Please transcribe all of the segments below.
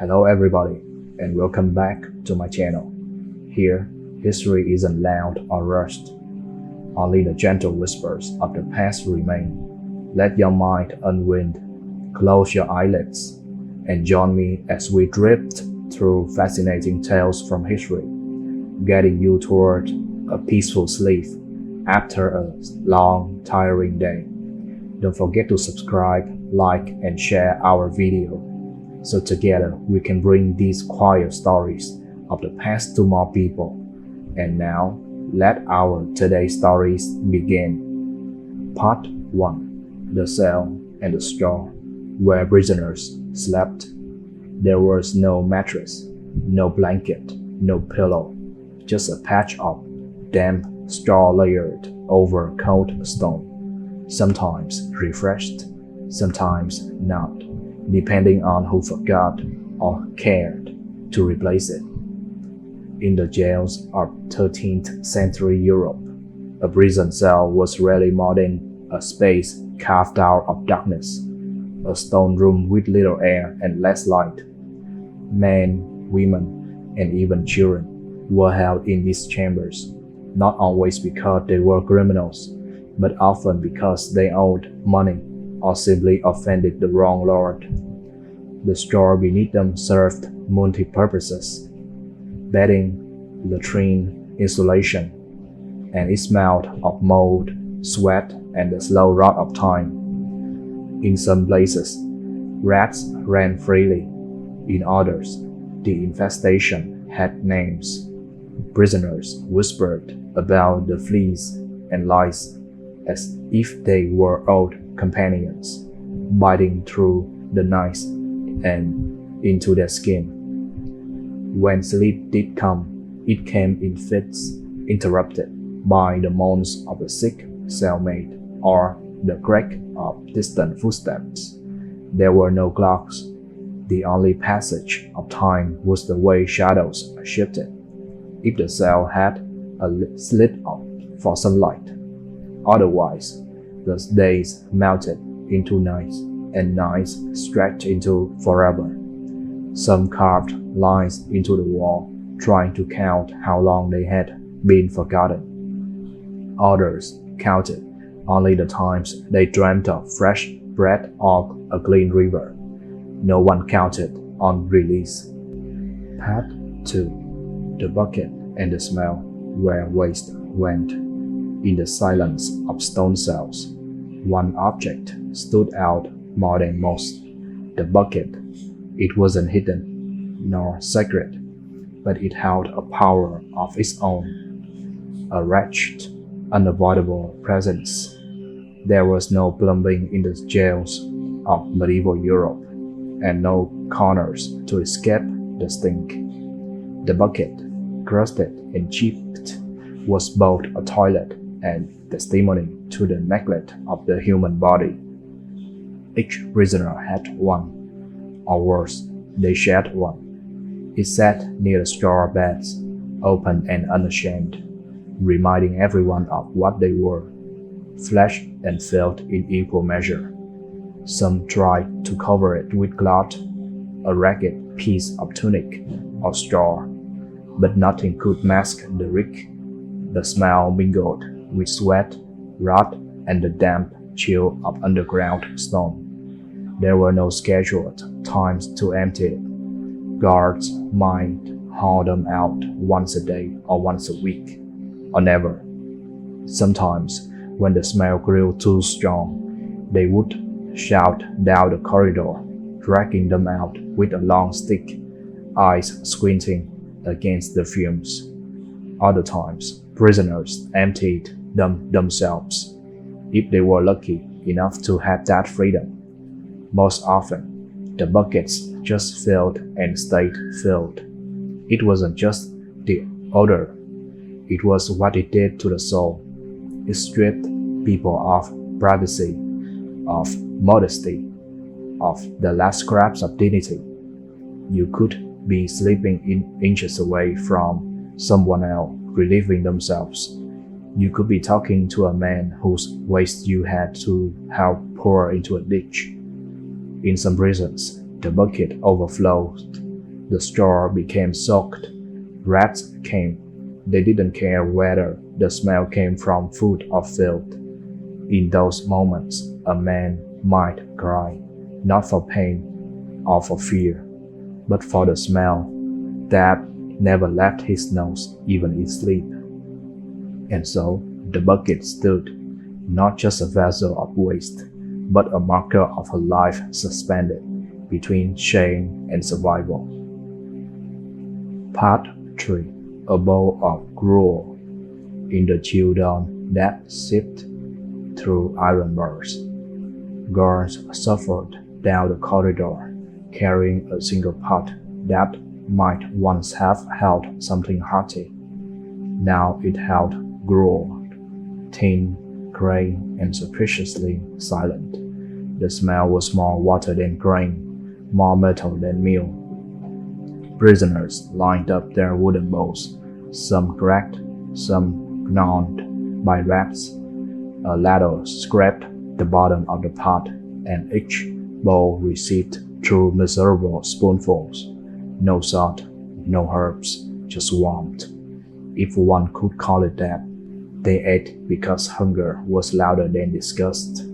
Hello everybody, and welcome back to my channel. Here, history isn't loud or rushed. Only the gentle whispers of the past remain. Let your mind unwind, close your eyelids, and join me as we drift through fascinating tales from history, guiding you toward a peaceful sleep after a long, tiring day. Don't forget to subscribe, like, and share our video, so together we can bring these quiet stories of the past to more people. And now, let our today's stories begin. Part 1. The Cell and the Straw, where prisoners slept. There was no mattress, no blanket, no pillow, just a patch of damp straw layered over cold stone, sometimes refreshed, sometimes not, depending on who forgot or cared to replace it. In the jails of 13th century Europe, a prison cell was rarely more than a space carved out of darkness, a stone room with little air and less light. Men, women, and even children were held in these chambers, not always because they were criminals, but often because they owed money or simply offended the wrong lord. The straw beneath them served multi-purposes: bedding, latrine, insulation, and it smelled of mold, sweat, and the slow rot of time. In some places, rats ran freely. In others, the infestation had names. Prisoners whispered about the fleas and lice as if they were old companions, biting through the nights and into their skin. When sleep did come, it came in fits, interrupted by the moans of a sick cellmate or the crack of distant footsteps. There were no clocks. The only passage of time was the way shadows shifted. If the cell had a slit up for sunlight. Otherwise, the days melted into nights, and nights stretched into forever. Some carved lines into the wall, trying to count how long they had been forgotten. Others counted only the times they dreamt of fresh bread or a clean river. No one counted on release. Part 2. The Bucket and the Smell, where waste went. In the silence of stone cells, one object stood out more than most: the bucket. It wasn't hidden, nor sacred, but it held a power of its own, a wretched, unavoidable presence. There was no plumbing in the jails of medieval Europe, and no corners to escape the stink. The bucket, crusted and chipped, was both a toilet and testimony to the neglect of the human body. Each prisoner had one, or worse, they shared one. It sat near the straw beds, open and unashamed, reminding everyone of what they were, flesh and filth in equal measure. Some tried to cover it with cloth, a ragged piece of tunic, or straw, but nothing could mask the reek. The smell mingled with sweat, rot, and the damp chill of underground stone. There were no scheduled times to empty it. Guards might haul them out once a day or once a week, or never. Sometimes, when the smell grew too strong, they would shout down the corridor, dragging them out with a long stick, eyes squinting against the fumes. Other times, prisoners emptied them themselves, if they were lucky enough to have that freedom. Most often, the buckets just filled and stayed filled. It wasn't just the odor, it was what it did to the soul. It stripped people of privacy, of modesty, of the last scraps of dignity. You could be sleeping inches away from someone else relieving themselves. You could be talking to a man whose waste you had to help pour into a ditch. In some prisons, the bucket overflowed The straw became soaked. Rats came. They didn't care whether the smell came from food or filth. In those moments, a man might cry, not for pain or for fear, but for the smell that never left his nose even in sleep. And so the bucket stood, not just a vessel of waste, but a marker of a life suspended between shame and survival. Part 3. A Bowl of Gruel. In the chill dawn that sipped through iron bars, guards suffered down the corridor, carrying a single pot that might once have held something hearty. Now it held gruel, thin, gray, and suspiciously silent. The smell was more water than grain, more metal than meal. Prisoners lined up their wooden bowls, some cracked, some gnawed by rats. A ladle scraped the bottom of the pot, and each bowl received two miserable spoonfuls. No salt, no herbs, just warmth. If one could call it that. They ate because hunger was louder than disgust.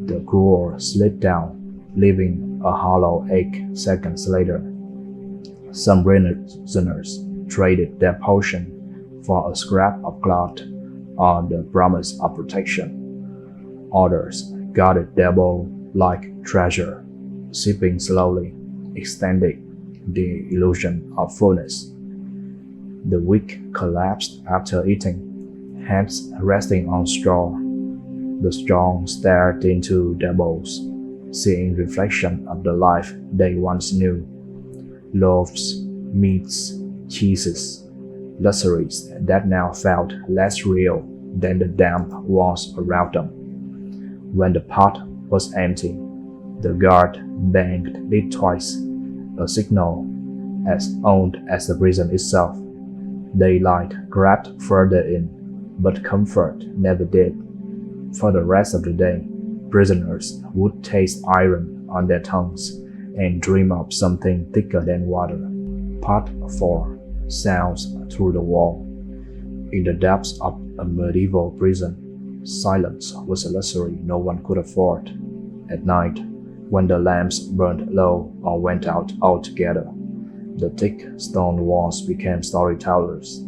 The gruel slid down, leaving a hollow ache seconds later. Some prisoners traded their potion for a scrap of cloth or the promise of protection. Others guarded their bowl like treasure, sipping slowly, extending the illusion of fullness. The weak collapsed after eating, hands resting on straw. The strong stared into their bowls, seeing reflection of the life they once knew. Loaves, meats, cheeses, luxuries that now felt less real than the damp walls around them. When the pot was empty, the guard banged it twice, a signal as old as the prison itself. Daylight crept further in, but comfort never did. For the rest of the day, prisoners would taste iron on their tongues and dream of something thicker than water. Part 4. Sounds through the wall. In the depths of a medieval prison, silence was a luxury no one could afford. At night, when the lamps burned low or went out altogether, the thick stone walls became storytellers.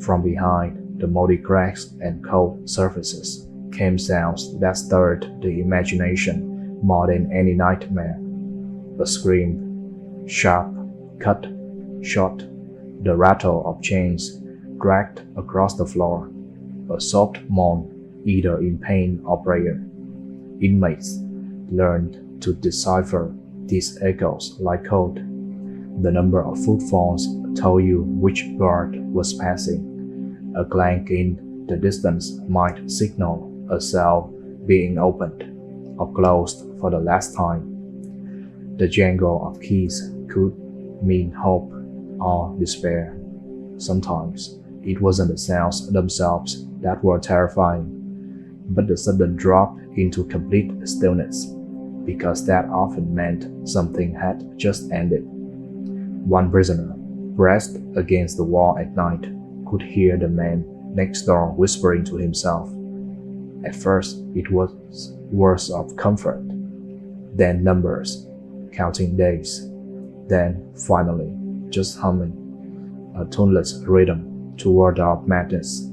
From behind the moldy cracks and cold surfaces came sounds that stirred the imagination more than any nightmare. A scream, sharp, cut, short, the rattle of chains dragged across the floor, a soft moan either in pain or prayer. Inmates learned to decipher these echoes like code. The number of footfalls told you which guard was passing. A clank in the distance might signal a cell being opened or closed for the last time. The jangle of keys could mean hope or despair. Sometimes it wasn't the sounds themselves that were terrifying, but the sudden drop into complete stillness, because that often meant something had just ended. One prisoner, pressed against the wall at night, could hear the man next door whispering to himself. At first, it was words of comfort, then numbers, counting days, then, finally, just humming, a tuneless rhythm toward our madness.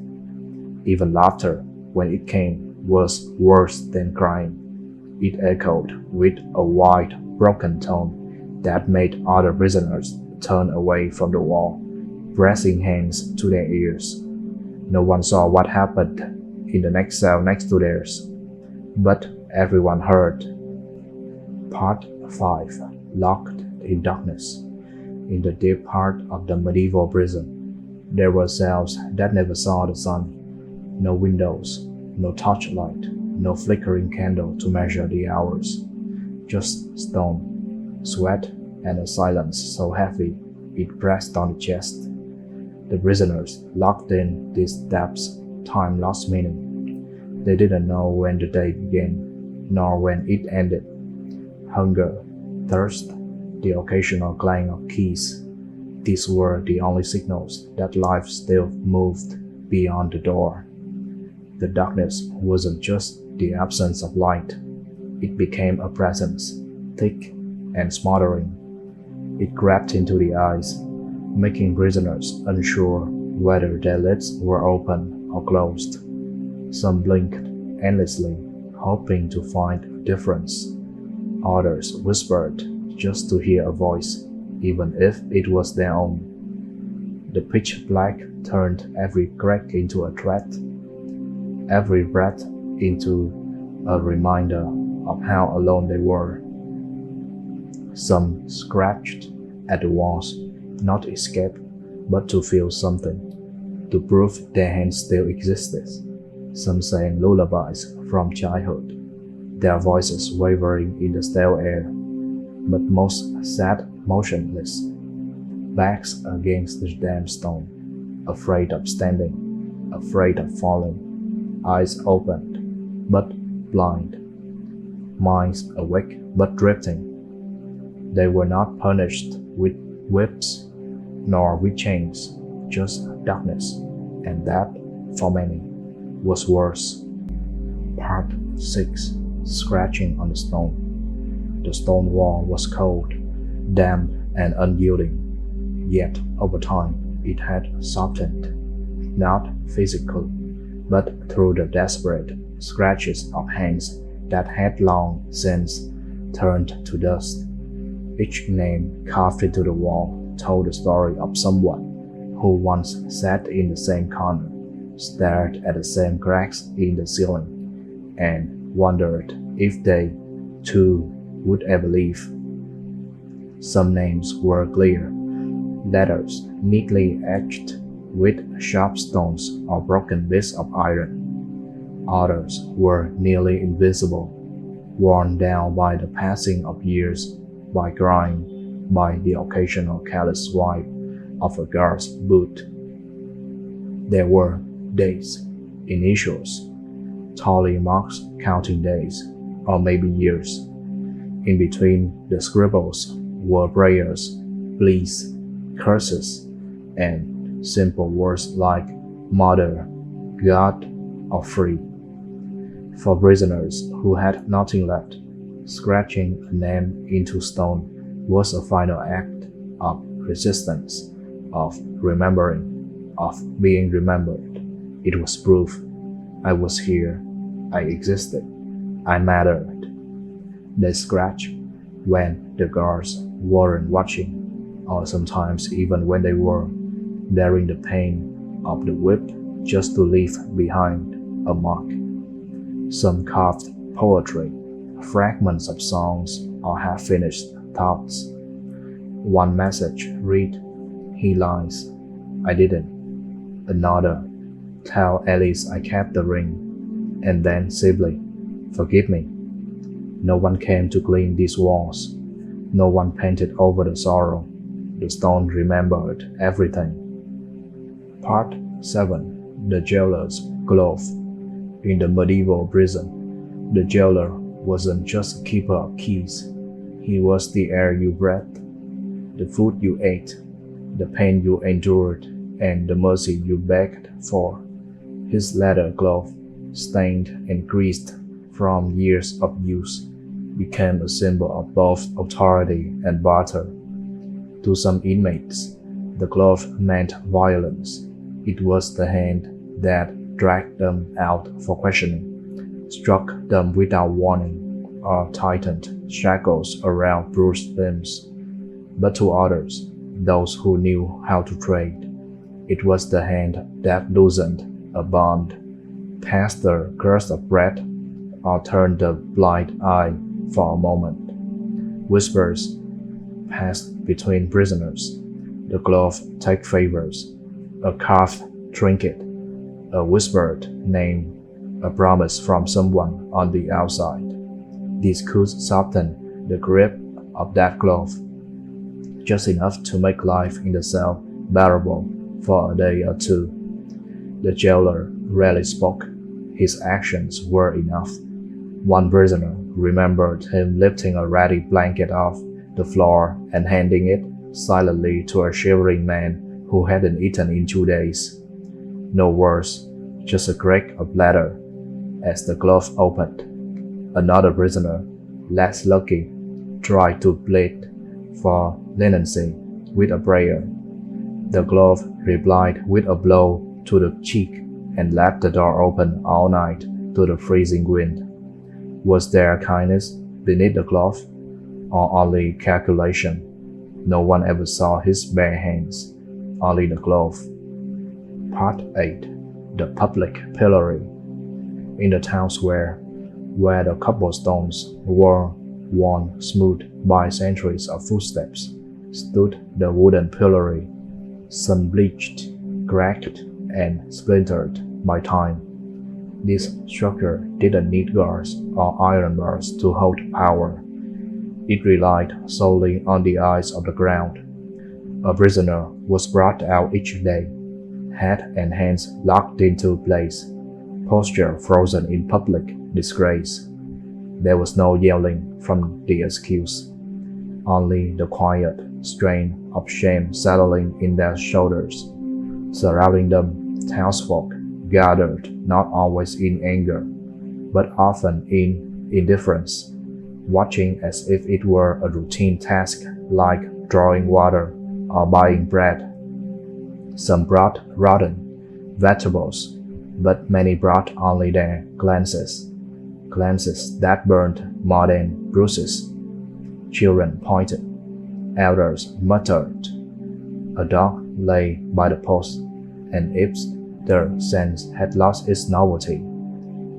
Even laughter, when it came, was worse than crying. It echoed with a wide, broken tone that made other prisoners turn away from the wall, pressing hands to their ears. No one saw what happened in the next cell next to theirs, but everyone heard. Part 5. Locked in darkness. In the deep heart of the medieval prison, there were cells that never saw the sun. No windows, no torchlight, no flickering candle to measure the hours. Just stone, sweat, and a silence so heavy it pressed on the chest. The prisoners locked in these depths, time lost meaning. They didn't know when the day began, nor when it ended. Hunger, thirst, the occasional clang of keys. These were the only signals that life still moved beyond the door. The darkness wasn't just the absence of light. It became a presence, thick and smothering. It crept into the eyes, making prisoners unsure whether their lids were open or closed. Some blinked endlessly, hoping to find a difference. Others whispered just to hear a voice, even if it was their own. The pitch black turned every crack into a threat, every breath into a reminder of how alone they were. Some scratched at the walls, not to escape, but to feel something, to prove their hands still existed. Some sang lullabies from childhood, their voices wavering in the stale air, but most sat motionless, backs against the damp stone, afraid of standing, afraid of falling, eyes opened, but blind, minds awake but drifting. They were not punished with whips nor with chains, just darkness, and that, for many, was worse. Part 6. Scratching on the stone. The stone wall was cold, damp and unyielding, yet over time it had softened, not physically, but through the desperate scratches of hands that had long since turned to dust. Each name carved into the wall told the story of someone who once sat in the same corner, stared at the same cracks in the ceiling, and wondered if they, too, would ever leave. Some names were clear, letters neatly etched with sharp stones or broken bits of iron. Others were nearly invisible, worn down by the passing of years, by grime, by the occasional careless swipe of a guard's boot. There were days, initials, tally marks counting days, or maybe years. In between the scribbles were prayers, pleas, curses, and simple words like mother, God, or free. For prisoners who had nothing left, scratching a name into stone was a final act of resistance, of remembering, of being remembered. It was proof. I was here. I existed. I mattered. They scratched when the guards weren't watching, or sometimes even when they were, bearing the pain of the whip just to leave behind a mark. Some carved poetry, fragments of songs, or half-finished thoughts. One message read, "He lies. I didn't." Another, "Tell Alice I kept the ring." And then simply, "Forgive me." No one came to clean these walls. No one painted over the sorrow. The stone remembered everything. Part 7. The Jailer's Glove. In the medieval prison, the jailer wasn't just a keeper of keys. He was the air you breathed, the food you ate, the pain you endured, and the mercy you begged for. His leather glove, stained and greased from years of use, became a symbol of both authority and barter. To some inmates, the glove meant violence. It was the hand that dragged them out for questioning, struck them without warning, or tightened shackles around bruised limbs. But to others, those who knew how to trade, it was the hand that loosened a bond, passed the crust of bread, or turned a blind eye for a moment. Whispers passed between prisoners. The glove took favors, a carved trinket, a whispered name, a promise from someone on the outside. These could soften the grip of that glove, just enough to make life in the cell bearable for a day or two. The jailer rarely spoke. His actions were enough. One prisoner remembered him lifting a ratty blanket off the floor and handing it silently to a shivering man who hadn't eaten in 2 days. No words, just a crack of leather. As the glove opened, another prisoner, less lucky, tried to plead for leniency with a prayer. The glove replied with a blow to the cheek and left the door open all night to the freezing wind. Was there kindness beneath the glove, or only calculation? No one ever saw his bare hands, only the glove. Part 8. The Public Pillory. In the town square, where the cobblestones were worn smooth by centuries of footsteps, stood the wooden pillory, sun-bleached, cracked, and splintered by time. This structure didn't need guards or iron bars to hold power. It relied solely on the eyes of the ground. A prisoner was brought out each day, head and hands locked into place, posture frozen in public disgrace. There was no yelling from the accused, only the quiet strain of shame settling in their shoulders. Surrounding them, townsfolk gathered not always in anger, but often in indifference, watching as if it were a routine task like drawing water or buying bread. Some brought rotten vegetables, but many brought only their glances that burned more than bruises. Children pointed, elders muttered. A dog lay by the post, and if the sense had lost its novelty,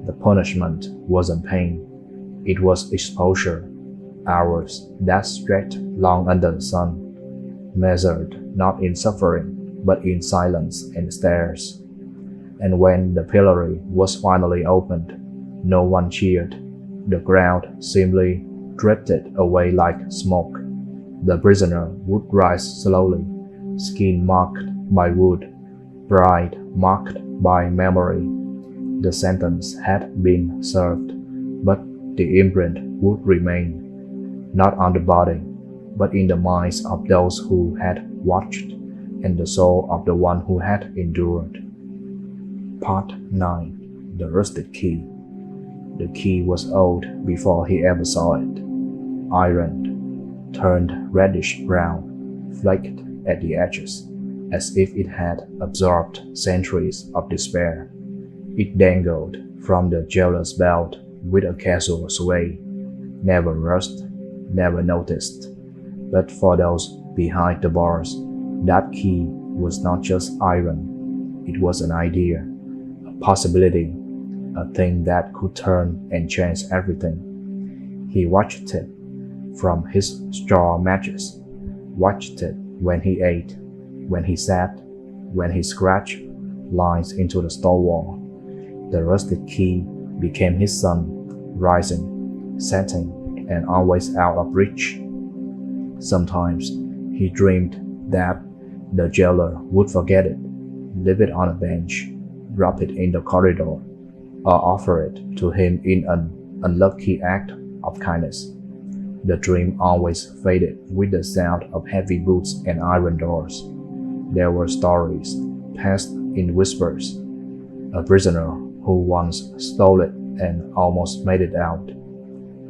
the punishment wasn't pain, it was exposure, hours that stretched long under the sun, measured not in suffering, but in silence and stares. And when the pillory was finally opened, no one cheered. The ground simply drifted away like smoke. The prisoner would rise slowly, skin marked by wood, pride marked by memory. The sentence had been served, but the imprint would remain, not on the body, but in the minds of those who had watched, and the soul of the one who had endured. Part 9. The Rusted Key. The key was old before he ever saw it. Ironed, turned reddish brown, flaked at the edges, as if it had absorbed centuries of despair. It dangled from the jailer's belt with a casual sway, never rushed, never noticed. But for those behind the bars, that key was not just iron, it was an idea, a possibility, a thing that could turn and change everything. He watched it from his straw mattress, watched it when he ate, when he sat, when he scratched lines into the stone wall. The rusted key became his sun, rising, setting, and always out of reach. Sometimes he dreamed that the jailer would forget it, leave it on a bench, drop it in the corridor, or offer it to him in an unlucky act of kindness. The dream always faded with the sound of heavy boots and iron doors. There were stories, passed in whispers. A prisoner who once stole it and almost made it out,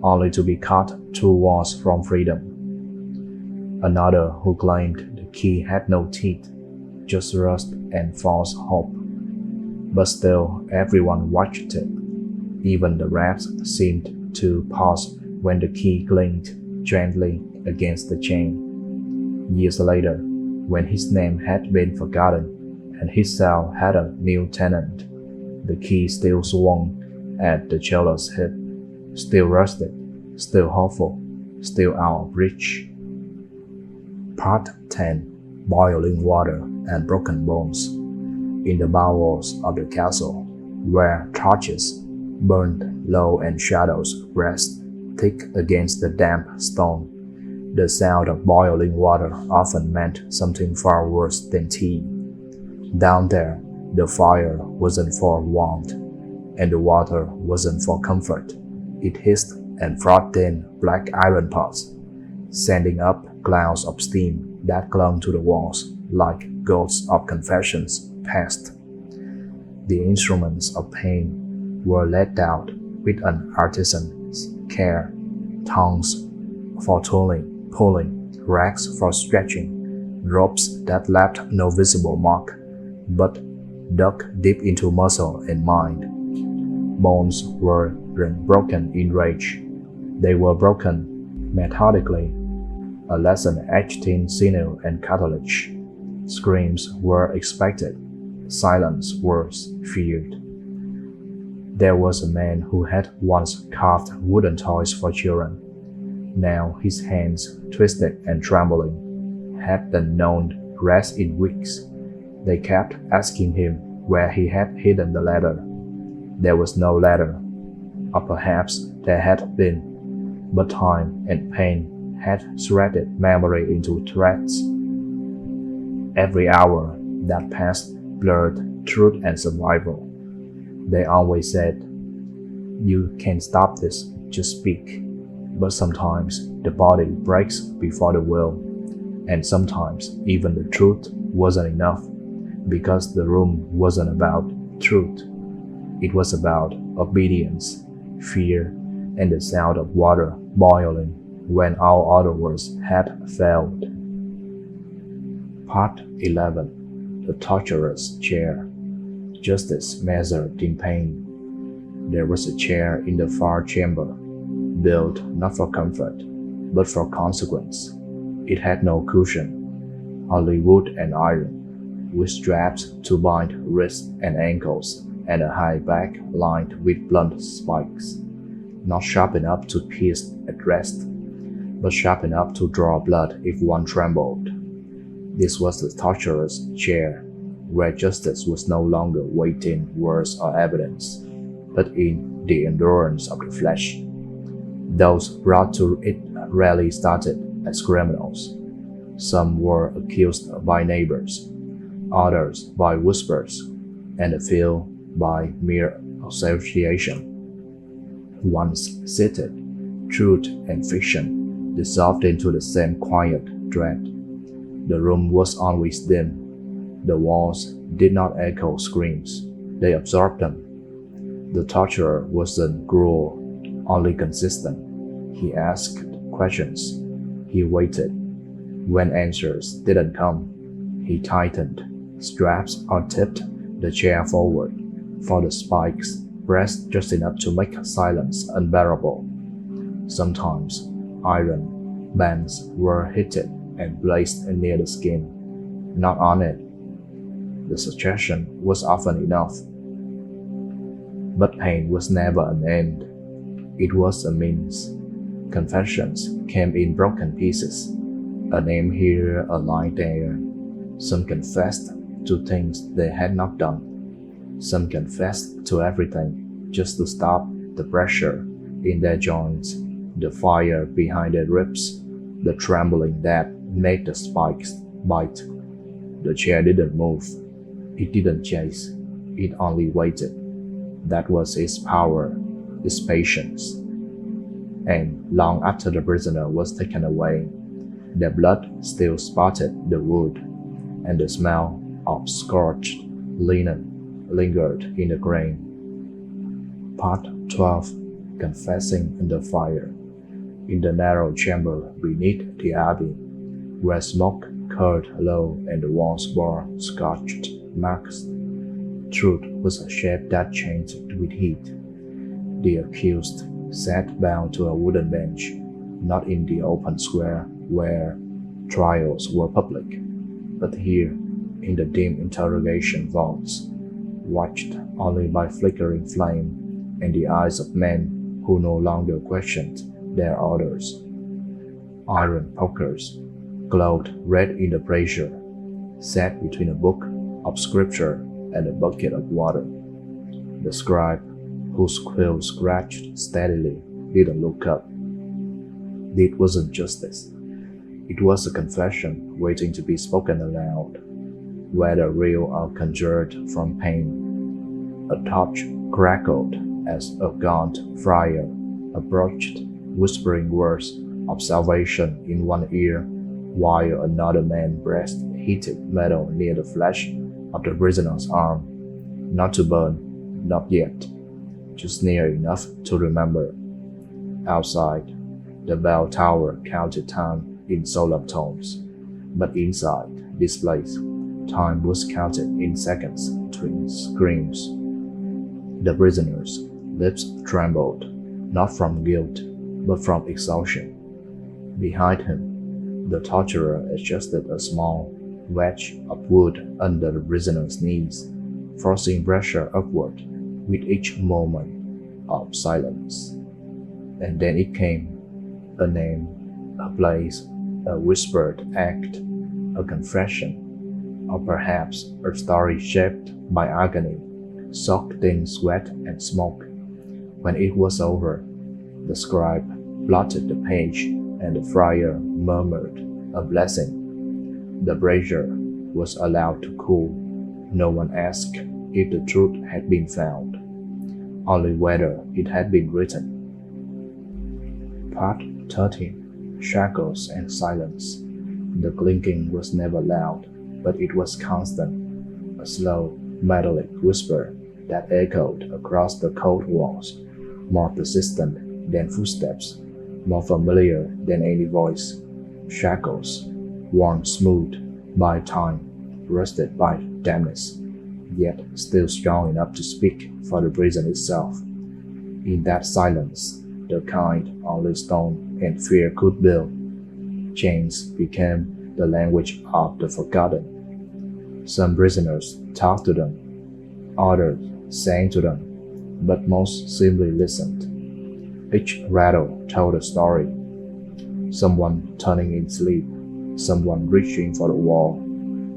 only to be caught 2 walls from freedom. Another who claimed the key had no teeth, just rust and false hope. But still everyone watched it. Even the rats seemed to pause when the key clinked gently against the chain. Years later, when his name had been forgotten and his cell had a new tenant, the key still swung at the jailer's hip, still rusted, still hopeful, still out of reach. Part 10. Boiling Water and Broken Bones. In the bowels of the castle, where torches burned low and shadows rest thick against the damp stone, the sound of boiling water often meant something far worse than tea. Down there, the fire wasn't for warmth, and the water wasn't for comfort. It hissed and frothed in black iron pots, sending up clouds of steam that clung to the walls like ghosts of confessions past. The instruments of pain were laid out with an artisan's care, tongues for tooling, pulling, rags for stretching, ropes that left no visible mark, but dug deep into muscle and mind. Bones were broken in rage. They were broken methodically, a lesson etched in sinew and cartilage. Screams were expected. Silence was feared. There was a man who had once carved wooden toys for children. Now his hands, twisted and trembling, hadn't known rest in weeks. They kept asking him where he had hidden the letter. There was no letter, or perhaps there had been, but time and pain had shredded memory into threads. Every hour that passed blurred truth and survival. They always said, "You can't stop this, just speak." But sometimes the body breaks before the will, and sometimes even the truth wasn't enough, because the room wasn't about truth. It was about obedience, fear, and the sound of water boiling when all other words had failed. Part 11. The Torturer's Chair. Justice measured in pain. There was a chair in the far chamber, built not for comfort, but for consequence. It had no cushion, only wood and iron, with straps to bind wrists and ankles, and a high back lined with blunt spikes, not sharp enough to pierce at rest, but sharp enough to draw blood if one trembled. This was the torturer's chair, where justice was no longer weighed in words or evidence, but in the endurance of the flesh. Those brought to it rarely started as criminals. Some were accused by neighbors, others by whispers, and a few by mere association. Once seated, truth and fiction dissolved into the same quiet dread. The room was always dim. The walls did not echo screams, they absorbed them. The torturer wasn't cruel, only consistent. He asked questions. He waited. When answers didn't come, he tightened straps or tipped the chair forward, for the spikes pressed just enough to make silence unbearable. Sometimes iron bands were heated and blazed near the skin, not on it. The suggestion was often enough. But pain was never an end. It was a means. Confessions came in broken pieces, a name here, a line there. Some confessed to things they had not done. Some confessed to everything just to stop the pressure in their joints, the fire behind their ribs, the trembling that made the spikes bite. The chair didn't move. It didn't chase. It only waited. That was its power, its patience. And long after the prisoner was taken away, their blood still spotted the wood, and the smell of scorched linen lingered in the grain. Part 12. Confessing in the fire. In the narrow chamber beneath the abbey, where smoke curled low and the walls bore scorched marks, truth was a shape that changed with heat. The accused sat bound to a wooden bench, not in the open square where trials were public, but here in the dim interrogation vaults, watched only by flickering flame and the eyes of men who no longer questioned their orders. Iron pokers glowed red in the brazier, set between a book of scripture and a bucket of water. The scribe, whose quill scratched steadily, didn't look up. It wasn't justice. It was a confession waiting to be spoken aloud, whether real or conjured from pain. A torch crackled as a gaunt friar approached, whispering words of salvation in one ear, while another man breathed heated metal near the flesh of the prisoner's arm. Not to burn, not yet, just near enough to remember. Outside, the bell tower counted time in solemn tones, but inside this place, time was counted in seconds between screams. The prisoner's lips trembled, not from guilt, but from exhaustion. Behind him, the torturer adjusted a small wedge of wood under the prisoner's knees, forcing pressure upward with each moment of silence. And then it came, a name, a place, a whispered act, a confession, or perhaps a story shaped by agony, soaked in sweat and smoke. When it was over, the scribe blotted the page and the friar murmured a blessing. The brazier was allowed to cool. No one asked if the truth had been found, only whether it had been written. Part 13. Shackles and Silence. The clinking was never loud, but it was constant, a slow, metallic whisper that echoed across the cold walls, more persistent than footsteps, more familiar than any voice. Shackles, worn smooth by time, rusted by dampness, yet still strong enough to speak for the prison itself. In that silence, the kind only stone and fear could build, chains became the language of the forgotten. Some prisoners talked to them, others sang to them, but most simply listened. Each rattle told a story. Someone turning in sleep, someone reaching for the wall,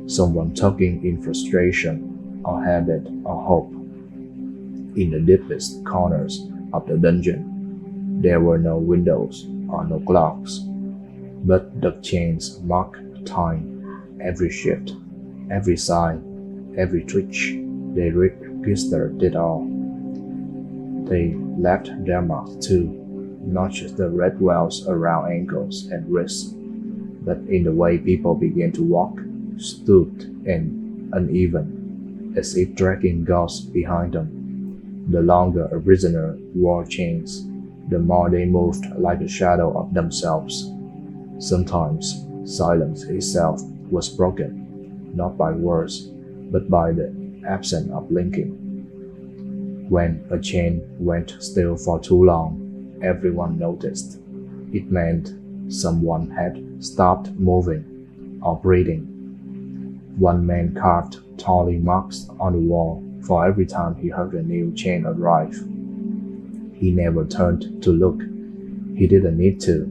someone tugging in frustration or habit or hope. In the deepest corners of the dungeon, there were no windows or no clocks, but the chains marked time, every shift, every sigh, every twitch. They registered it all. They left their marks too, not just the red wells around ankles and wrists, but in the way people began to walk, stooped and uneven, as if dragging ghosts behind them. The longer a prisoner wore chains, the more they moved like a shadow of themselves. Sometimes silence itself was broken, not by words, but by the absence of linking. When a chain went still for too long, everyone noticed. It meant someone had stopped moving or breathing. One man carved tally marks on the wall for every time he heard a new chain arrive. He never turned to look. He didn't need to.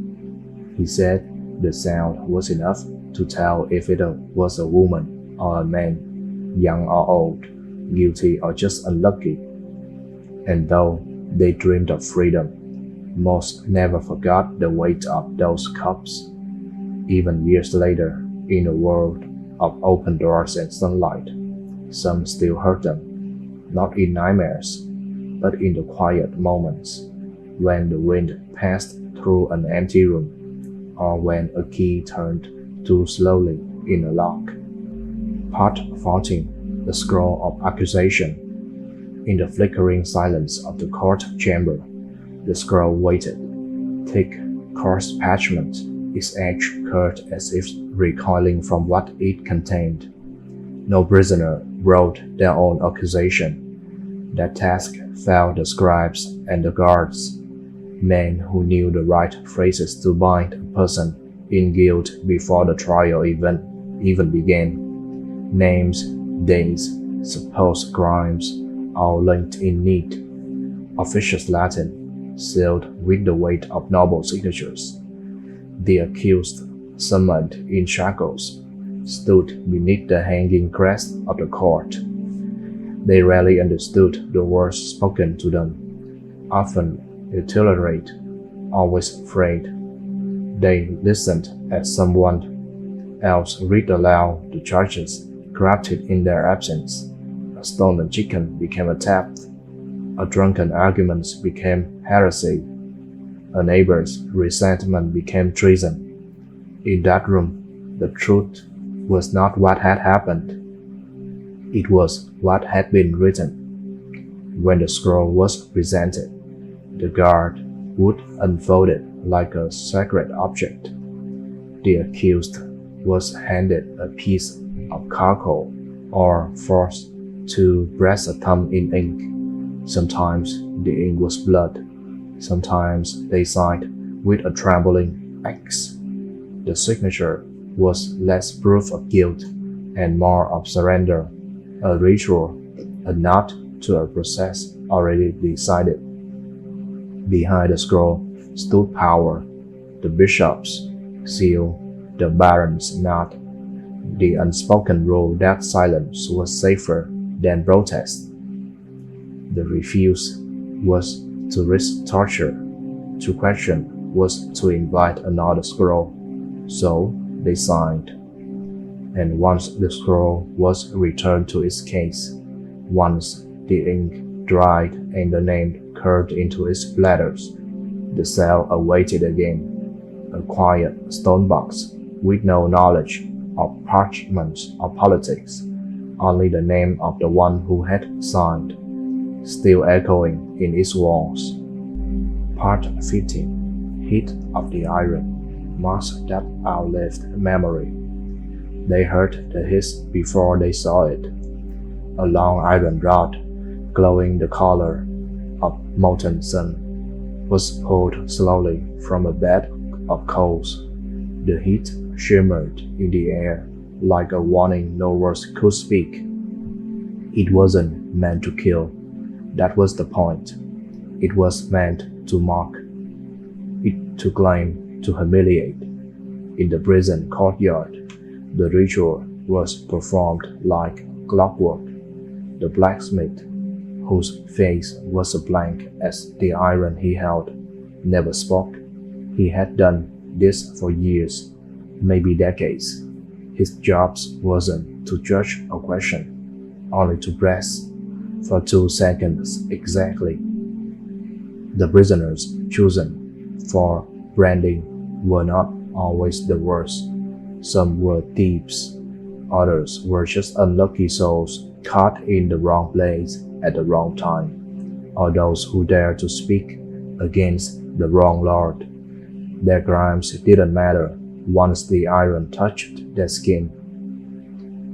He said the sound was enough to tell if it was a woman or a man, young or old, guilty or just unlucky. And though they dreamed of freedom, most never forgot the weight of those cups. Even years later, in a world of open doors and sunlight, some still heard them, not in nightmares, but in the quiet moments, when the wind passed through an empty room, or when a key turned too slowly in a lock. Part 14. The Scroll of Accusation. In the flickering silence of the court chamber, the scroll waited, thick, coarse parchment, its edge curved as if recoiling from what it contained. No prisoner wrote their own accusation. That task fell the scribes and the guards, men who knew the right phrases to bind a person in guilt before the trial even began. Names, dates, supposed crimes, all linked in neat, officious Latin, sealed with the weight of noble signatures. The accused, summoned in shackles, stood beneath the hanging crest of the court. They rarely understood the words spoken to them, often illiterate, always afraid. They listened as someone else read aloud the charges crafted in their absence. A stolen chicken became a theft. A drunken argument became heresy. A neighbor's resentment became treason. In that room, the truth was not what had happened. It was what had been written. When the scroll was presented, the guard would unfold it like a sacred object. The accused was handed a piece of charcoal or forced to press a thumb in ink. Sometimes the ink was blood. Sometimes they signed with a trembling X. The signature was less proof of guilt and more of surrender, a ritual, a nod to a process already decided. Behind the scroll stood power, the bishop's seal, the baron's nod, the unspoken rule that silence was safer than protest. The refuse was to risk torture, to question was to invite another scroll. So they signed. And once the scroll was returned to its case, once the ink dried and the name curved into its letters, the cell awaited again, a quiet stone box with no knowledge of parchments or politics, only the name of the one who had signed, still echoing in its walls. Part 15. Heat of the Iron marks that outlived memory. They heard the hiss before they saw it. A long iron rod, glowing the color of molten sun, was pulled slowly from a bed of coals. The heat shimmered in the air like a warning no words could speak. It wasn't meant to kill. That was the point. It was meant to mock. It to claim, to humiliate. In the prison courtyard, the ritual was performed like clockwork. The blacksmith, whose face was as blank as the iron he held, never spoke. He had done this for years, maybe decades. His job wasn't to judge or question, only to press, for 2 seconds exactly. The prisoners chosen for branding were not always the worst. Some were thieves, others were just unlucky souls caught in the wrong place at the wrong time, or those who dared to speak against the wrong lord. Their crimes didn't matter once the iron touched their skin.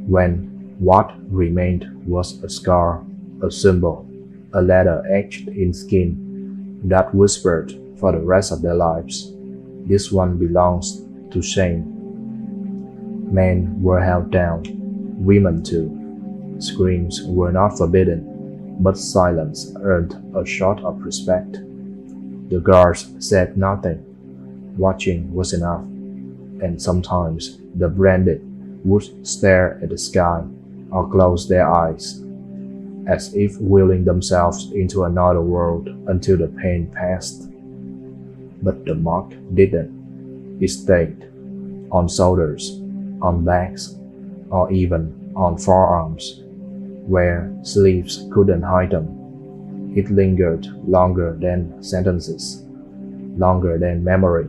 When what remained was a scar, a symbol, a letter etched in skin that whispered for the rest of their lives, "This one belongs to shame." Men were held down, women too. Screams were not forbidden, but silence earned a shot of respect. The guards said nothing. Watching was enough, and sometimes the branded would stare at the sky or close their eyes, as if willing themselves into another world until the pain passed. But the mark didn't. It stayed, on shoulders, on backs, or even on forearms, where sleeves couldn't hide them. It lingered longer than sentences, longer than memory,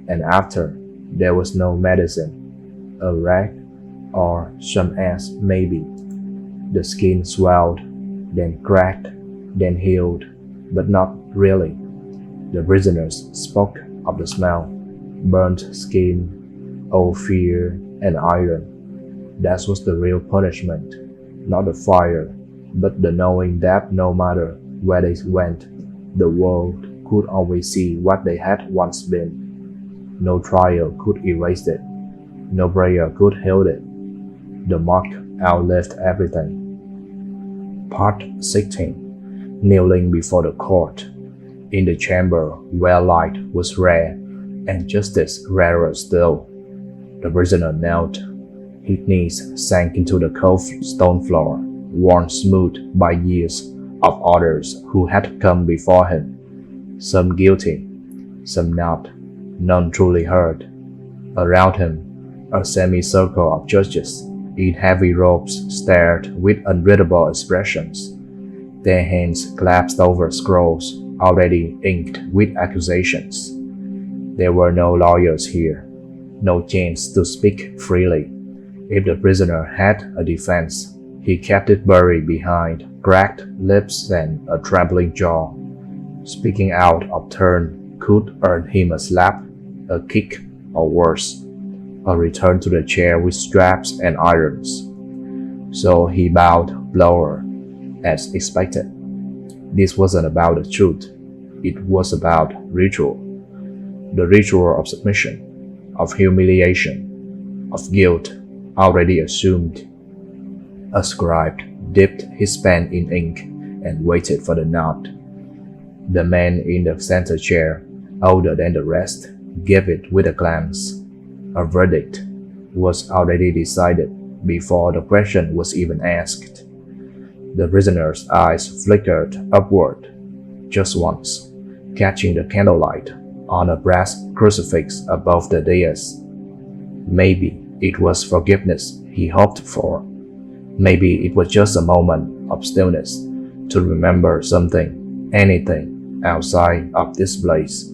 and after there was no medicine, a rag or some ash maybe. The skin swelled, then cracked, then healed, but not really. The prisoners spoke of the smell, burnt skin, old fear, and iron. That was the real punishment, not the fire, but the knowing that no matter where they went, the world could always see what they had once been. No trial could erase it. No prayer could heal it. The mark outlived everything. Part 16. Kneeling before the court. In the chamber where light was rare, and justice rarer still, the prisoner knelt. His knees sank into the cold stone floor, worn smooth by years of others who had come before him, some guilty, some not, none truly heard. Around him, a semicircle of judges in heavy robes stared with unreadable expressions. Their hands clasped over scrolls, already inked with accusations. There were no lawyers here, no chance to speak freely. If the prisoner had a defense, he kept it buried behind cracked lips and a trembling jaw. Speaking out of turn could earn him a slap, a kick, or worse, a return to the chair with straps and irons. So he bowed lower, as expected. This wasn't about the truth. It was about ritual. The ritual of submission, of humiliation, of guilt already assumed. A scribe dipped his pen in ink and waited for the nod. The man in the center chair, older than the rest, gave it with a glance. A verdict was already decided before the question was even asked. The prisoner's eyes flickered upward, just once, catching the candlelight on a brass crucifix above the dais. Maybe it was forgiveness he hoped for. Maybe it was just a moment of stillness to remember something, anything, outside of this place.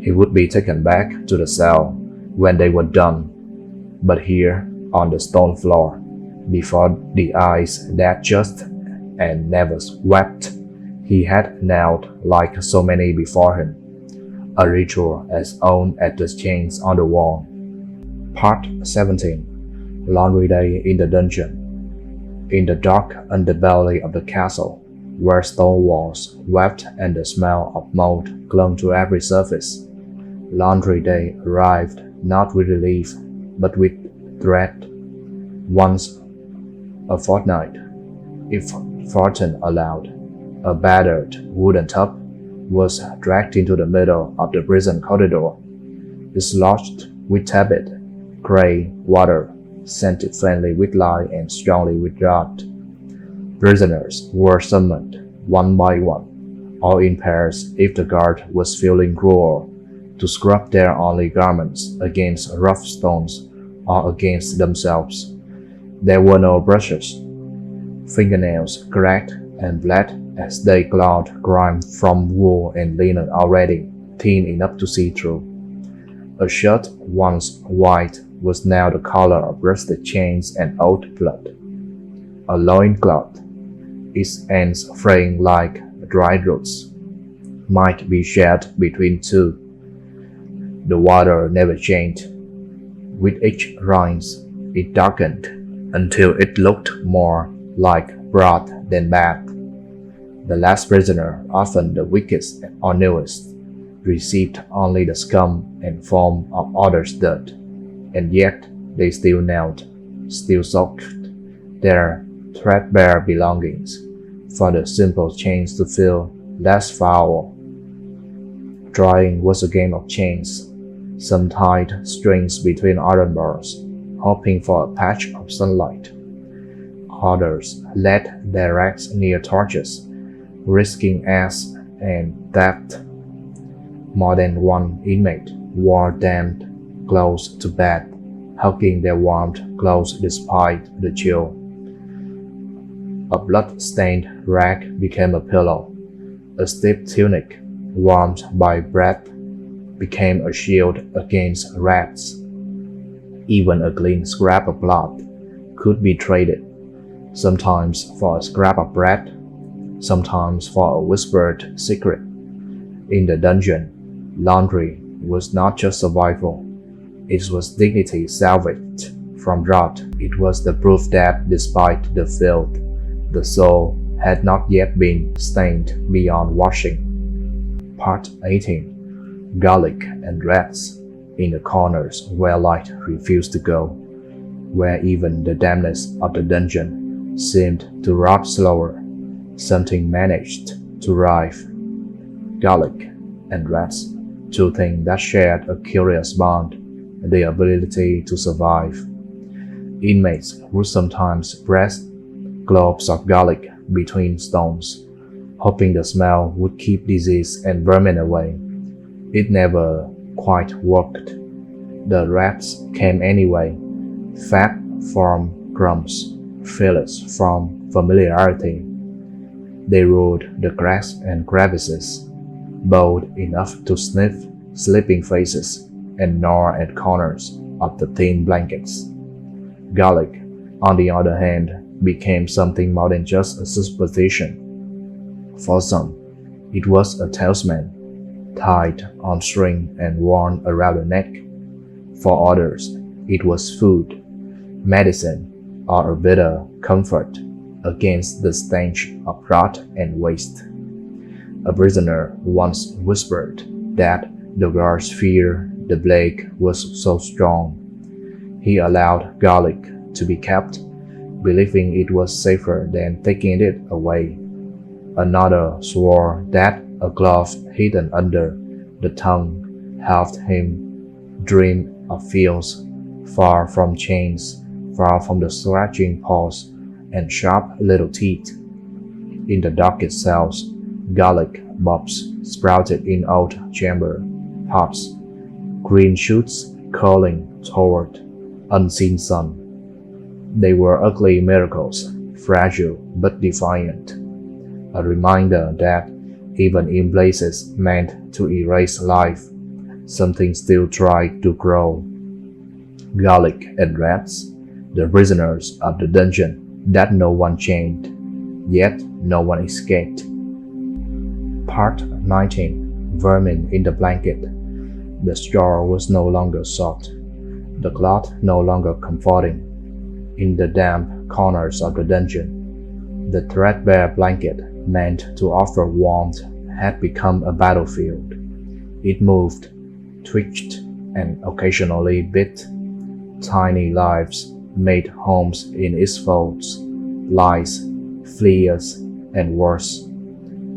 He would be taken back to the cell when they were done. But here, on the stone floor, before the eyes that just and never wept, he had knelt like so many before him, a ritual as old as the chains on the wall. Part 17. Laundry Day in the Dungeon. In the dark underbelly of the castle, where stone walls wept and the smell of mold clung to every surface, Laundry Day arrived not with relief, but with dread. Once a fortnight, if fortune allowed, a battered wooden tub was dragged into the middle of the prison corridor, dislodged with tepid, gray water, scented faintly with lye and strongly with draught. Prisoners were summoned, one by one, or in pairs if the guard was feeling cruel, to scrub their only garments against rough stones or against themselves. There were no brushes. Fingernails cracked and bled as they clawed grime from wool and linen already thin enough to see through. A shirt once white was now the color of rusted chains and old blood. A loincloth, its ends fraying like dried roots, might be shared between two. The water never changed. With each rinse, it darkened until it looked more like broth than bath. The last prisoner, often the weakest or newest, received only the scum and foam of others' dirt, and yet they still knelt, still soaked their threadbare belongings, for the simple chains to feel less foul. Drying was a game of chains. Some tied strings between iron bars, hoping for a patch of sunlight. Others led their racks near torches, risking acid and theft. More than one inmate wore damp clothes to bed, hugging their warmed clothes despite the chill. A blood-stained rag became a pillow. A stiff tunic, warmed by breath, became a shield against rats. Even a clean scrap of cloth could be traded, sometimes for a scrap of bread, sometimes for a whispered secret. In the dungeon, laundry was not just survival. It was dignity salvaged from drought. It was the proof that despite the filth, the soul had not yet been stained beyond washing. Part 18. Garlic and rats in the corners where light refused to go, where even the dampness of the dungeon seemed to rot slower. Something managed to rive. Garlic and rats, two things that shared a curious bond, the ability to survive. Inmates would sometimes press globes of garlic between stones, hoping the smell would keep disease and vermin away. It never quite worked. The rats came anyway, fat from crumbs, fearless from familiarity. They ruled the cracks and crevices, bold enough to sniff sleeping faces and gnaw at corners of the thin blankets. Garlic, on the other hand, became something more than just a superstition. For some, it was a talisman, tied on string and worn around the neck. For others, it was food, medicine, or a bitter comfort against the stench of rot and waste. A prisoner once whispered that the guards feared the plague was so strong. He allowed garlic to be kept, believing it was safer than taking it away. Another swore that a glove hidden under the tongue helped him dream of fields far from chains, far from the scratching paws and sharp little teeth. In the darkest cells, garlic bulbs sprouted in old chamber pots, green shoots curling toward unseen sun. They were ugly miracles, fragile but defiant, a reminder that even in places meant to erase life, something still tried to grow. Garlic and rats, the prisoners of the dungeon that no one chained, yet no one escaped. Part 19. Vermin in the blanket. The straw was no longer soft, the cloth no longer comforting. In the damp corners of the dungeon, the threadbare blanket meant to offer warmth had become a battlefield. It moved, twitched, and occasionally bit. Tiny lives made homes in its folds, lice, fleas, and worse.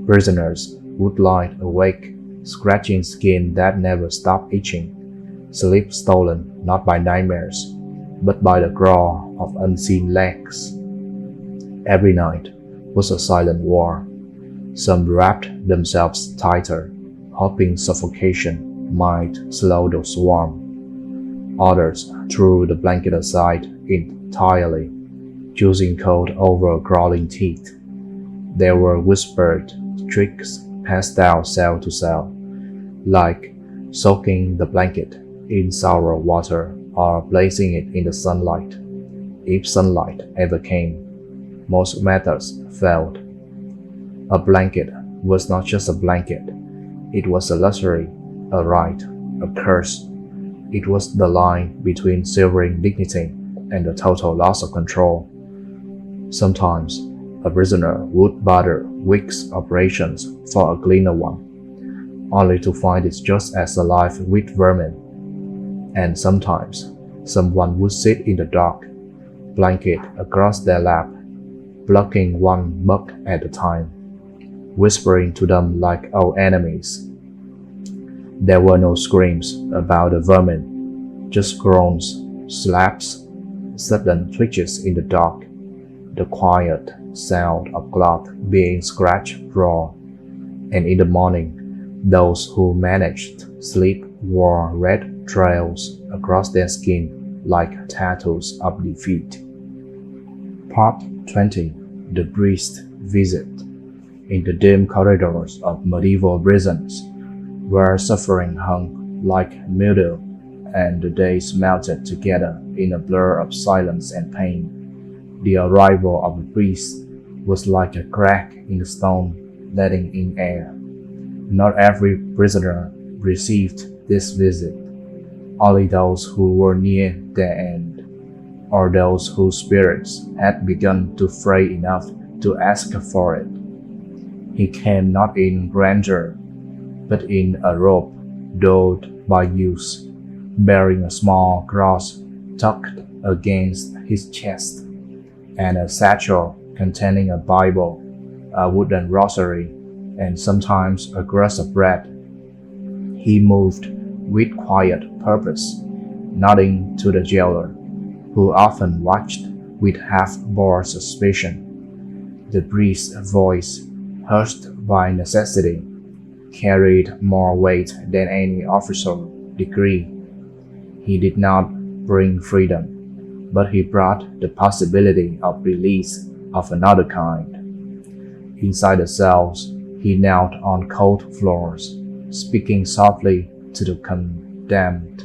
Prisoners would lie awake, scratching skin that never stopped itching, sleep stolen not by nightmares, but by the claw of unseen legs. Every night was a silent war. Some wrapped themselves tighter, hoping suffocation might slow the swarm. Others threw the blanket aside entirely, choosing cold over crawling teeth. There were whispered tricks passed down cell to cell, like soaking the blanket in sour water or placing it in the sunlight. If sunlight ever came, most methods failed. A blanket was not just a blanket. It was a luxury, a right, a curse. It was the line between silvering dignity and the total loss of control. Sometimes, a prisoner would barter weeks of rations for a cleaner one, only to find it just as alive with vermin. And sometimes, someone would sit in the dark, blanket across their lap, plucking one bug at a time, whispering to them like old enemies. There were no screams about the vermin, just groans, slaps, sudden twitches in the dark, the quiet sound of cloth being scratched raw. And in the morning, those who managed sleep wore red trails across their skin like tattoos of defeat. Part 20. The Priest's Visit. In the dim corridors of medieval prisons, where suffering hung like mildew and the days melted together in a blur of silence and pain, the arrival of a priest was like a crack in the stone letting in air. Not every prisoner received this visit, only those who were near their end, or those whose spirits had begun to fray enough to ask for it. He came not in grandeur, but in a robe dulled by use, bearing a small cross tucked against his chest, and a satchel containing a Bible, a wooden rosary, and sometimes a crust of bread. He moved with quiet purpose, nodding to the jailer, who often watched with half-bored suspicion. The priest's voice, hushed by necessity, carried more weight than any official decree. He did not bring freedom, but he brought the possibility of release of another kind. Inside the cells, he knelt on cold floors, speaking softly to the condemned,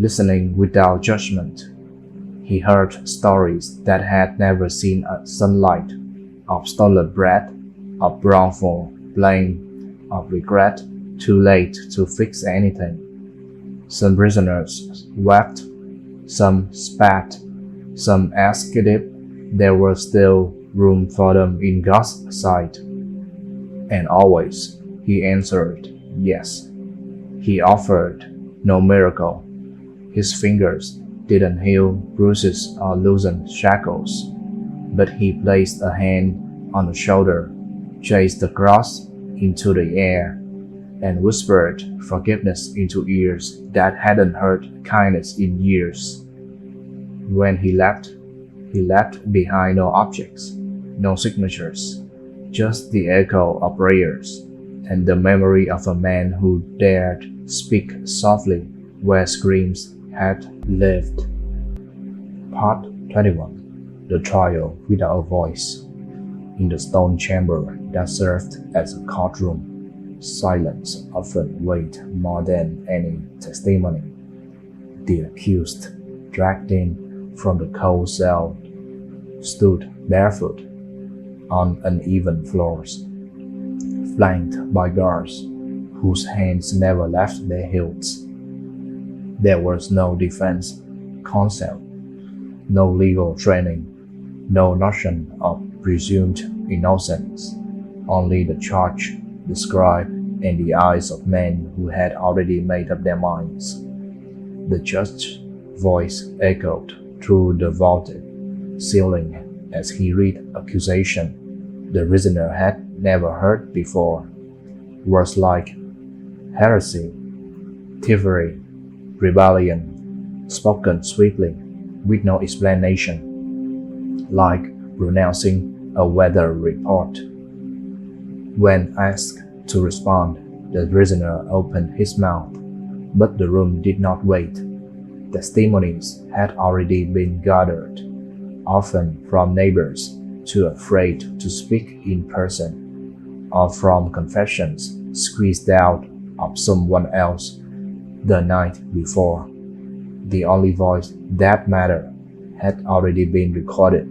listening without judgment. He heard stories that had never seen a sunlight, of stolen bread, of wrongful blame, of regret, too late to fix anything. Some prisoners wept, some spat, some asked if there was still room for them in God's sight. And always he answered yes. He offered no miracle. His fingers didn't heal bruises or loosen shackles, but he placed a hand on the shoulder, chased the cross into the air, and whispered forgiveness into ears that hadn't heard kindness in years. When he left behind no objects, no signatures, just the echo of prayers and the memory of a man who dared speak softly where screams had lived. Part 21. The Trial Without a Voice. In the stone chamber that served as a courtroom, silence often weighed more than any testimony. The accused, dragged in from the cold cell, stood barefoot on uneven floors, flanked by guards whose hands never left their hilts. There was no defense counsel, no legal training, no notion of presumed innocence, only the charge, the scribe, and the eyes of men who had already made up their minds. The judge's voice echoed through the vaulted ceiling as he read accusation the prisoner had never heard before. Words like heresy, thievery, rebellion, spoken swiftly with no explanation, like pronouncing a weather report. When asked to respond, the prisoner opened his mouth, but the room did not wait. Testimonies had already been gathered, often from neighbors too afraid to speak in person, or from confessions squeezed out of someone else the night before. The only voice that mattered had already been recorded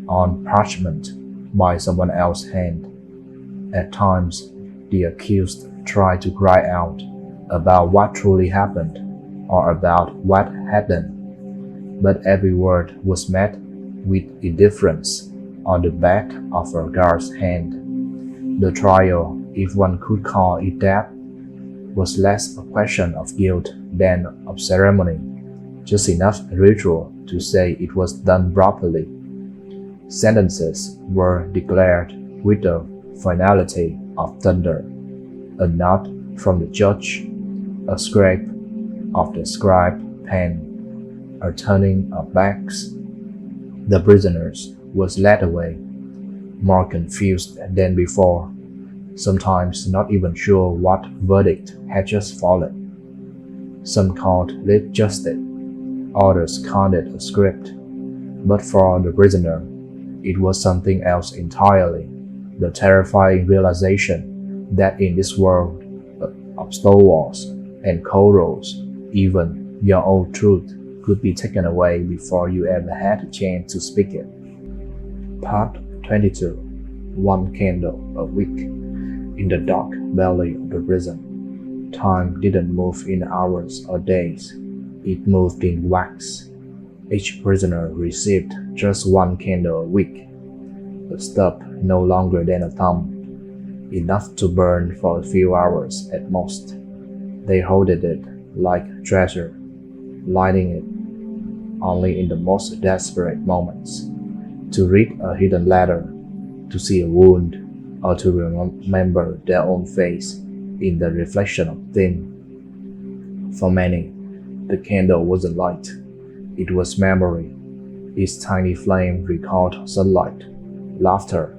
on parchment by someone else's hand. At times, the accused tried to cry out about what truly happened or about what hadn't, but every word was met with indifference on the back of a guard's hand. The trial, if one could call it that, was less a question of guilt than of ceremony, just enough ritual to say it was done properly. Sentences were declared with the finality of thunder, a nod from the judge, a scrape of the scribe pen, a turning of backs. The prisoners was led away, more confused than before, sometimes not even sure what verdict had just fallen. Some called it justice, others called it a script, but for the prisoner, it was something else entirely, the terrifying realization that in this world of stalwarts and corals, even your own truth could be taken away before you ever had a chance to speak it. Part 22. One candle a week. In the dark belly of the prison, time didn't move in hours or days. It moved in wax. Each prisoner received just one candle a week, a stub no longer than a thumb, enough to burn for a few hours at most. They hoarded it like treasure, lighting it only in the most desperate moments, to read a hidden letter, to see a wound, or to remember their own face in the reflection of thin. For many, the candle wasn't light, it was memory. Its tiny flame recalled sunlight, laughter,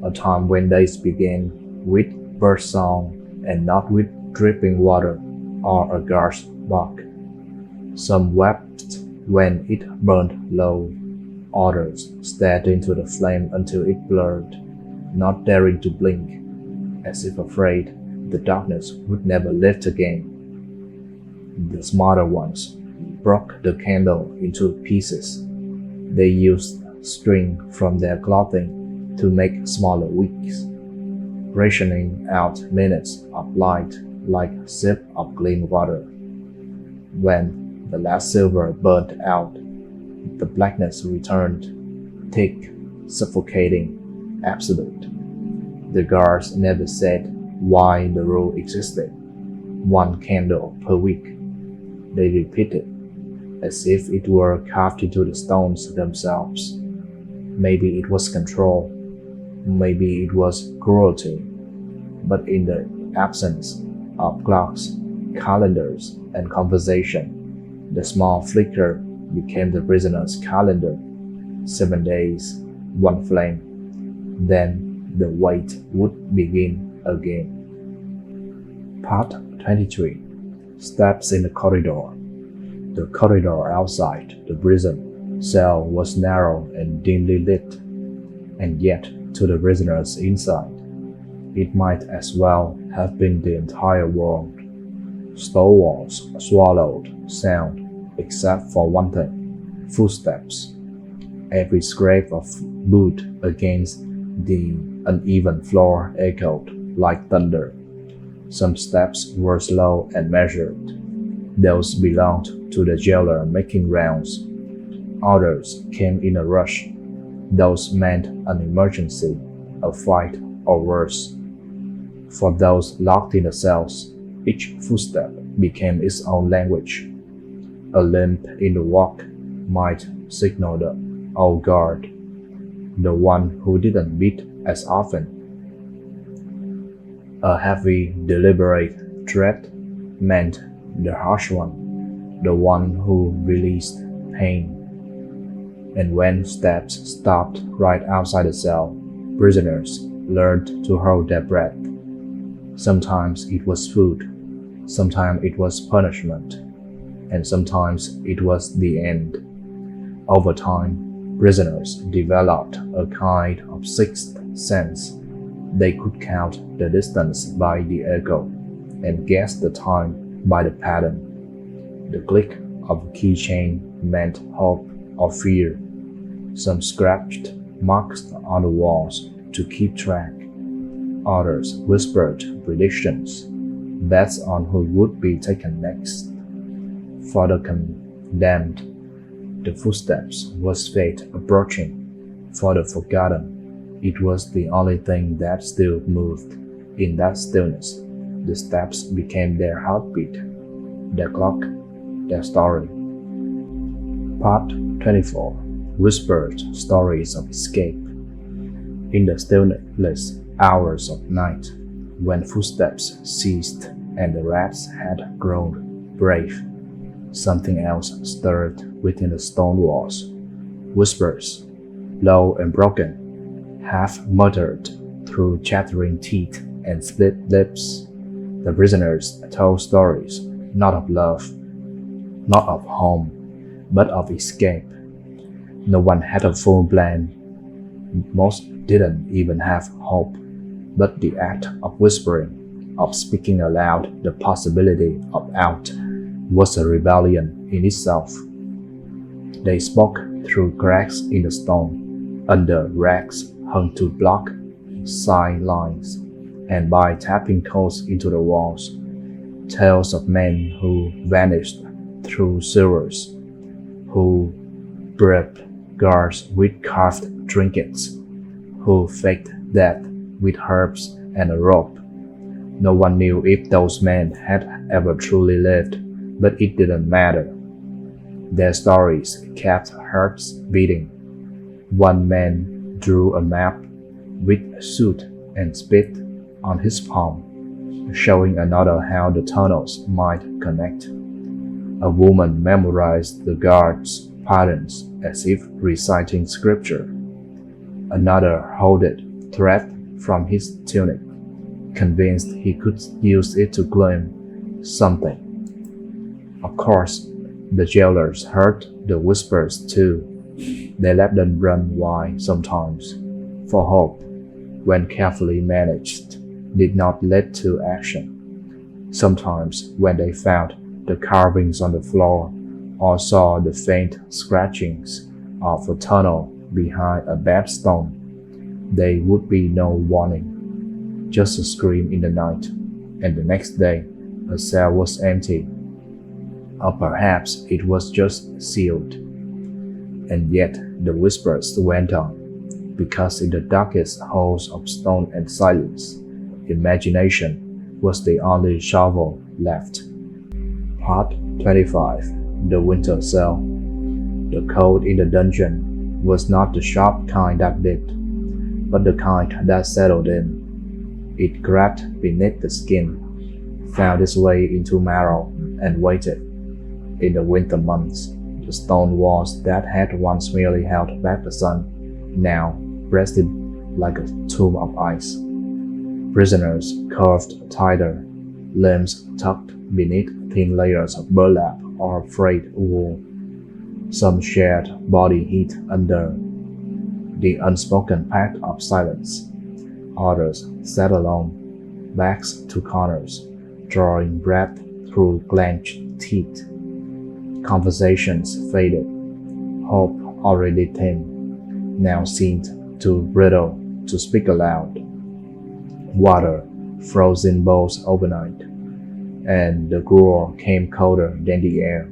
a time when days began with birdsong and not with dripping water or a guard's bark. Some wept when it burned low, others stared into the flame until it blurred, not daring to blink, as if afraid the darkness would never lift again. The smarter ones broke the candle into pieces. They used string from their clothing to make smaller wicks, rationing out minutes of light like a sip of clean water. When the last silver burned out, the blackness returned, thick, suffocating, absolute. The guards never said why the rule existed. 1 candle per week, they repeated, as if it were carved into the stones themselves. Maybe it was control, maybe it was cruelty, but in the absence of clocks, calendars, and conversation, the small flicker became the prisoner's calendar. 7 days, 1 flame. Then the wait would begin again. Part 23. Steps in the corridor. The corridor outside the prison cell was narrow and dimly lit, and yet to the prisoners inside, it might as well have been the entire world. Stone walls swallowed sound except for one thing: footsteps. Every scrape of boot against the uneven floor echoed like thunder. Some steps were slow and measured. Those belonged to the jailer making rounds. Others came in a rush. Those meant an emergency, a fight, or worse. For those locked in the cells, each footstep became its own language. A limp in the walk might signal the old guard, the one who didn't beat as often. A heavy, deliberate tread meant the harsh one, the one who released pain. And when steps stopped right outside the cell, prisoners learned to hold their breath. Sometimes it was food, sometimes it was punishment, and sometimes it was the end. Over time, prisoners developed a kind of sixth sense. They could count the distance by the echo and guess the time by the pattern. The click of a keychain meant hope or fear. Some scratched marks on the walls to keep track. Others whispered predictions, bets on who would be taken next. For the condemned, the footsteps was fate approaching. For the forgotten, it was the only thing that still moved. In that stillness, the steps became their heartbeat, their clock, their story. Part 24. Whispered stories of escape. In the stillness hours of night, when footsteps ceased and the rats had grown brave, something else stirred within the stone walls. Whispers, low and broken, half muttered through chattering teeth and split lips. The prisoners told stories, not of love, not of home, but of escape. No one had a full plan. Most didn't even have hope, but the act of whispering, of speaking aloud the possibility of out, was a rebellion in itself. They spoke through cracks in the stone, under racks hung to block side lines, and by tapping coals into the walls. Tales of men who vanished through sewers, who bribed guards with carved trinkets, who faked death with herbs and a rope. No one knew if those men had ever truly lived, but it didn't matter. Their stories kept hearts beating. One man drew a map with soot and spit on his palm, showing another how the tunnels might connect. A woman memorized the guards' patterns as if reciting scripture. Another hoarded thread from his tunic, convinced he could use it to claim something. Of course, the jailers heard the whispers too. They let them run wide sometimes, for hope, when carefully managed, did not lead to action. Sometimes when they found the carvings on the floor or saw the faint scratchings of a tunnel behind a bad stone, there would be no warning, just a scream in the night, and the next day a cell was empty. Or perhaps it was just sealed. And yet the whispers went on, because in the darkest holes of stone and silence, imagination was the only shovel left. Part 25. The Winter Cell. The cold in the dungeon was not the sharp kind that bit, but the kind that settled in. It grabbed beneath the skin, found its way into marrow, and waited. In the winter months, the stone walls that had once merely held back the sun now rested like a tomb of ice. Prisoners curved tighter, limbs tucked beneath thin layers of burlap or frayed wool. Some shared body heat under the unspoken pact of silence. Others sat alone, backs to corners, drawing breath through clenched teeth. Conversations faded. Hope, already thin, now seemed too brittle to speak aloud. Water froze in bowls overnight, and the gruel came colder than the air.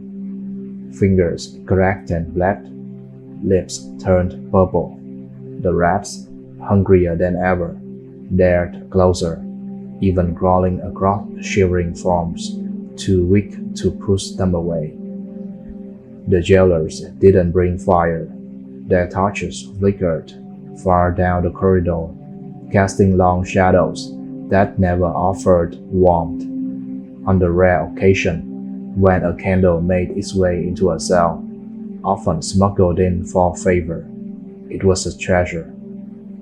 Fingers cracked and bled, lips turned purple. The rats, hungrier than ever, dared closer, even crawling across shivering forms, too weak to push them away. The jailers didn't bring fire. Their torches flickered far down the corridor, casting long shadows that never offered warmth. On the rare occasion when a candle made its way into a cell, often smuggled in for favor, it was a treasure.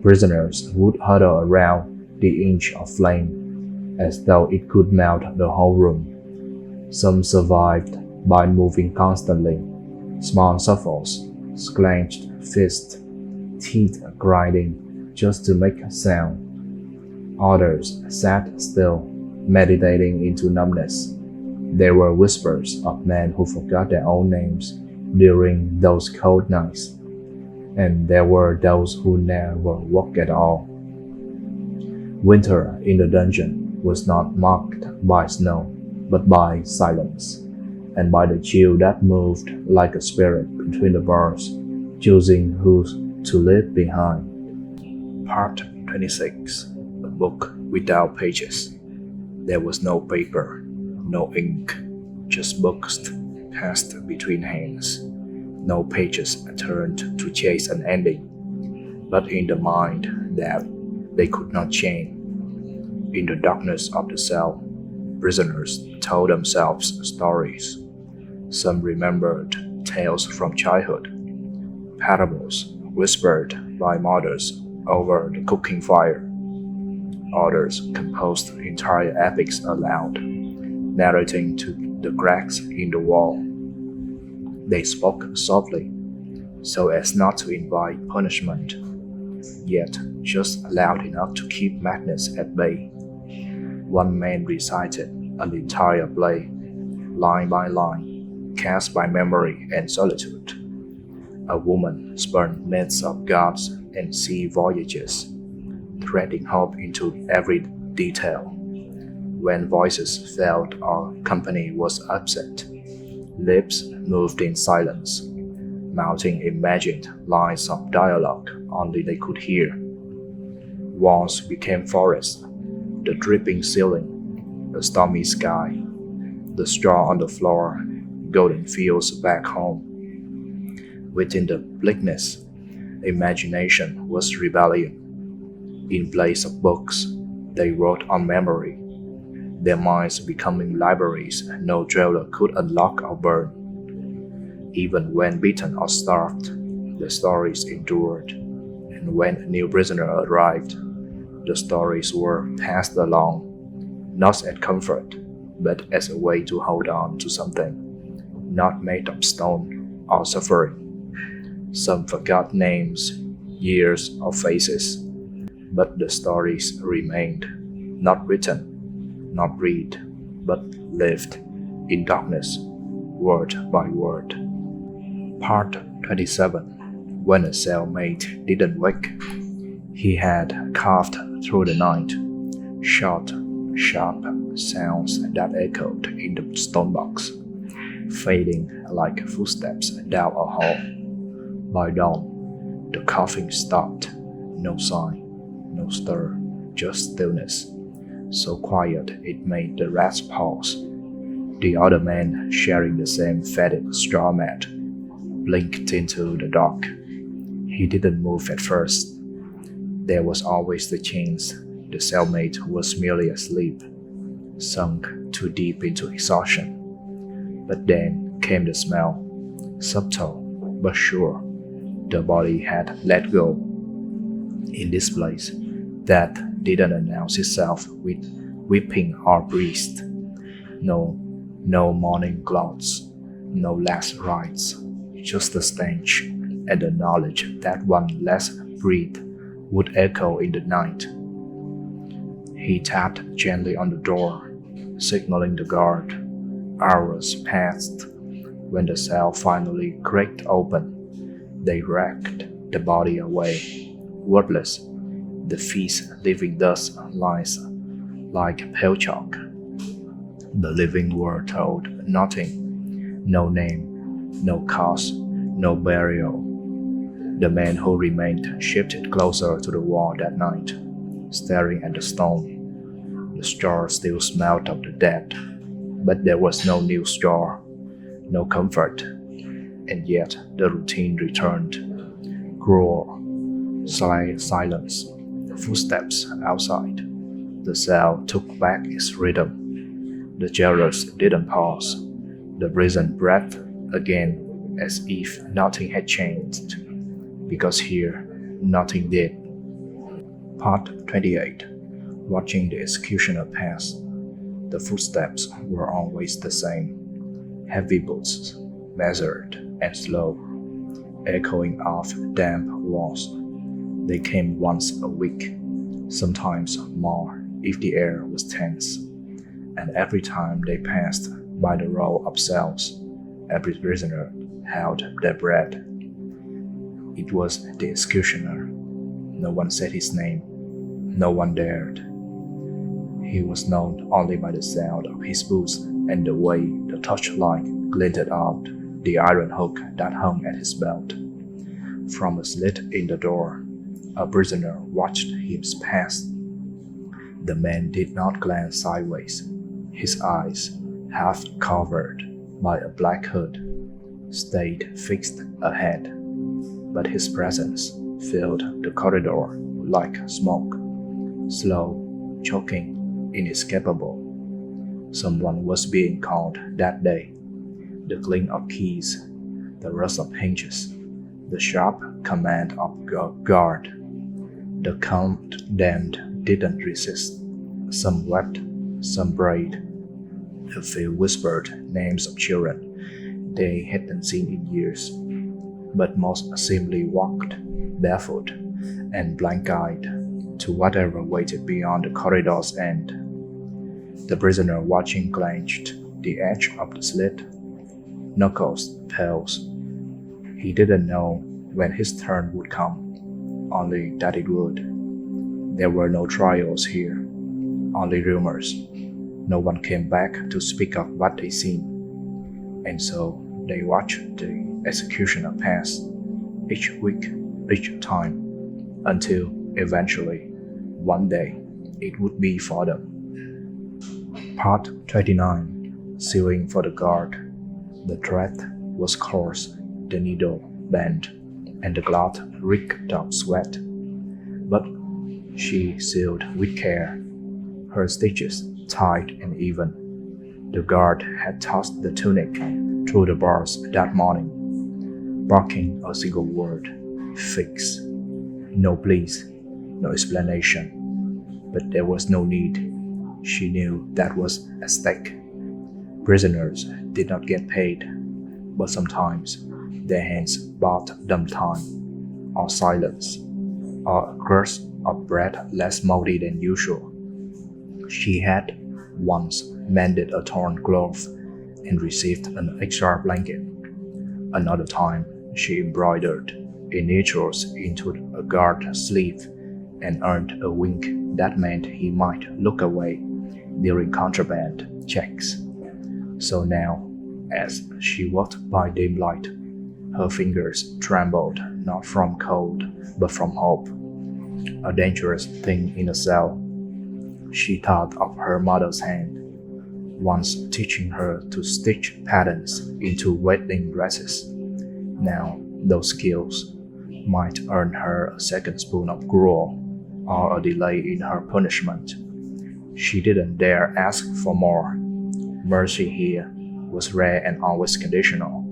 Prisoners would huddle around the inch of flame, as though it could melt the whole room. Some survived by moving constantly, small shuffles, clenched fists, teeth grinding just to make a sound. Others sat still, meditating into numbness. There were whispers of men who forgot their own names during those cold nights, and there were those who never woke at all. Winter in the dungeon was not marked by snow, but by silence, and by the chill that moved like a spirit between the bars, choosing who to leave behind. Part 26. A book without pages. There was no paper, no ink, just books passed between hands. No pages turned to chase an ending, but in the mind that they could not change. In the darkness of the cell, prisoners told themselves stories. Some remembered tales from childhood, parables whispered by mothers over the cooking fire. Others composed entire epics aloud, narrating to the cracks in the wall. They spoke softly, so as not to invite punishment, yet just loud enough to keep madness at bay. One man recited an entire play, line by line, cast by memory and solitude. A woman spun myths of gods and sea voyages, threading hope into every detail. When voices failed or company was absent, lips moved in silence, mouthing imagined lines of dialogue only they could hear. Walls became forests, the dripping ceiling, the stormy sky, the straw on the floor, golden fields back home. Within the bleakness, imagination was rebellion. In place of books, they wrote on memory, their minds becoming libraries no jailer could unlock or burn. Even when beaten or starved, the stories endured, and when a new prisoner arrived, the stories were passed along, not as comfort, but as a way to hold on to something, not made of stone or suffering. Some forgot names, years, or faces, but the stories remained. not written, not read, but lived in darkness, word by word. Part 27. When a cellmate didn't wake, he had carved through the night, short, sharp sounds that echoed in the stone box, fading like footsteps down a hall. By dawn, the coughing stopped. No sign, no stir, just stillness, so quiet it made the rats pause. The other man, sharing the same faded straw mat, blinked into the dark. He didn't move at first. There was always the chance the cellmate was merely asleep, sunk too deep into exhaustion. But then came the smell, subtle but sure. The body had let go. In this place, death didn't announce itself with weeping or breast. No morning clouds, no last rites, just the stench and the knowledge that one last breath would echo in the night. He tapped gently on the door, signaling the guard. Hours passed. When the cell finally cracked open, they racked the body away, wordless. The feast leaving thus lies like pale chalk. The living word told nothing, no name, no cause, no burial. The man who remained shifted closer to the wall that night, staring at the stone. The straw still smelled of the dead, but there was no new straw, no comfort. And yet the routine returned. Gruel, silence, footsteps outside. The cell took back its rhythm. The jailers didn't pause. The prison breathed again as if nothing had changed, because here nothing did. Part 28. Watching the executioner pass. The footsteps were always the same, heavy boots, measured and slow, echoing off damp walls. They came once a week, sometimes more if the air was tense, and every time they passed by the row of cells, every prisoner held their breath. It was the executioner. No one said his name. No one dared. He was known only by the sound of his boots and the way the torchlight glinted out the iron hook that hung at his belt. From a slit in the door, a prisoner watched him pass. The man did not glance sideways. His eyes, half covered by a black hood, stayed fixed ahead. But his presence filled the corridor like smoke, slow, choking, inescapable. Someone was being called that day. The clink of keys, the rust of hinges, the sharp command of guard. The condemned didn't resist. Some wept, some prayed. A few whispered names of children they hadn't seen in years, but most simply walked, barefoot and blank-eyed, to whatever waited beyond the corridor's end. The prisoner watching clenched the edge of the slit, knuckles pulsed. He didn't know when his turn would come, only that it would. There were no trials here, only rumors. No one came back to speak of what they seen, and so they watched the executioner pass, each week, each time, until eventually, one day, it would be for them. Part 29. Sewing for the guard. The thread was coarse, the needle bent, and the cloth reeked of sweat. But she sewed with care, her stitches tight and even. The guard had tossed the tunic through the bars that morning, barking a single word: fix. No please, no explanation. But there was no need. She knew that was at stake. Prisoners did not get paid, but sometimes their hands bought them time, or silence, or a crust of bread less moldy than usual. She had once mended a torn glove and received an extra blanket. Another time, she embroidered initials into a guard sleeve and earned a wink that meant he might look away during contraband checks. So now, as she walked by dim light, her fingers trembled not from cold but from hope, a dangerous thing in a cell. She thought of her mother's hand, once teaching her to stitch patterns into wedding dresses. Now, those skills might earn her a second spoon of gruel or a delay in her punishment. She didn't dare ask for more. Mercy here was rare and always conditional,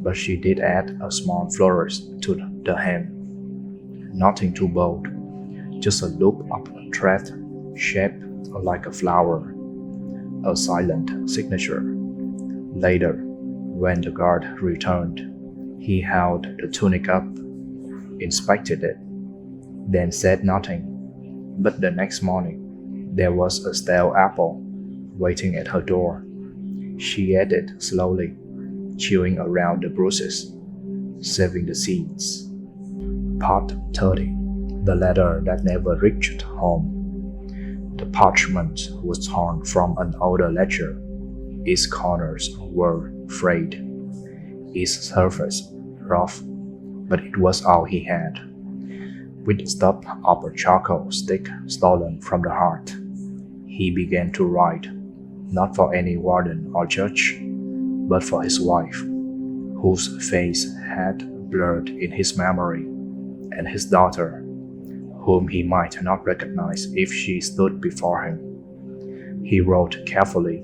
but she did add a small flourish to the hem. Nothing too bold, just a loop of thread shaped like a flower, a silent signature. Later, when the guard returned, he held the tunic up, inspected it, then said nothing. But the next morning, there was a stale apple waiting at her door. She ate it slowly, chewing around the bruises, saving the seeds. Part 30. The letter that never reached home. The parchment was torn from an older ledger. Its corners were frayed, its surface rough, but it was all he had. With the stub of a charcoal stick stolen from the hearth, he began to write, not for any warden or judge, but for his wife, whose face had blurred in his memory, and his daughter, whom he might not recognize if she stood before him. He wrote carefully,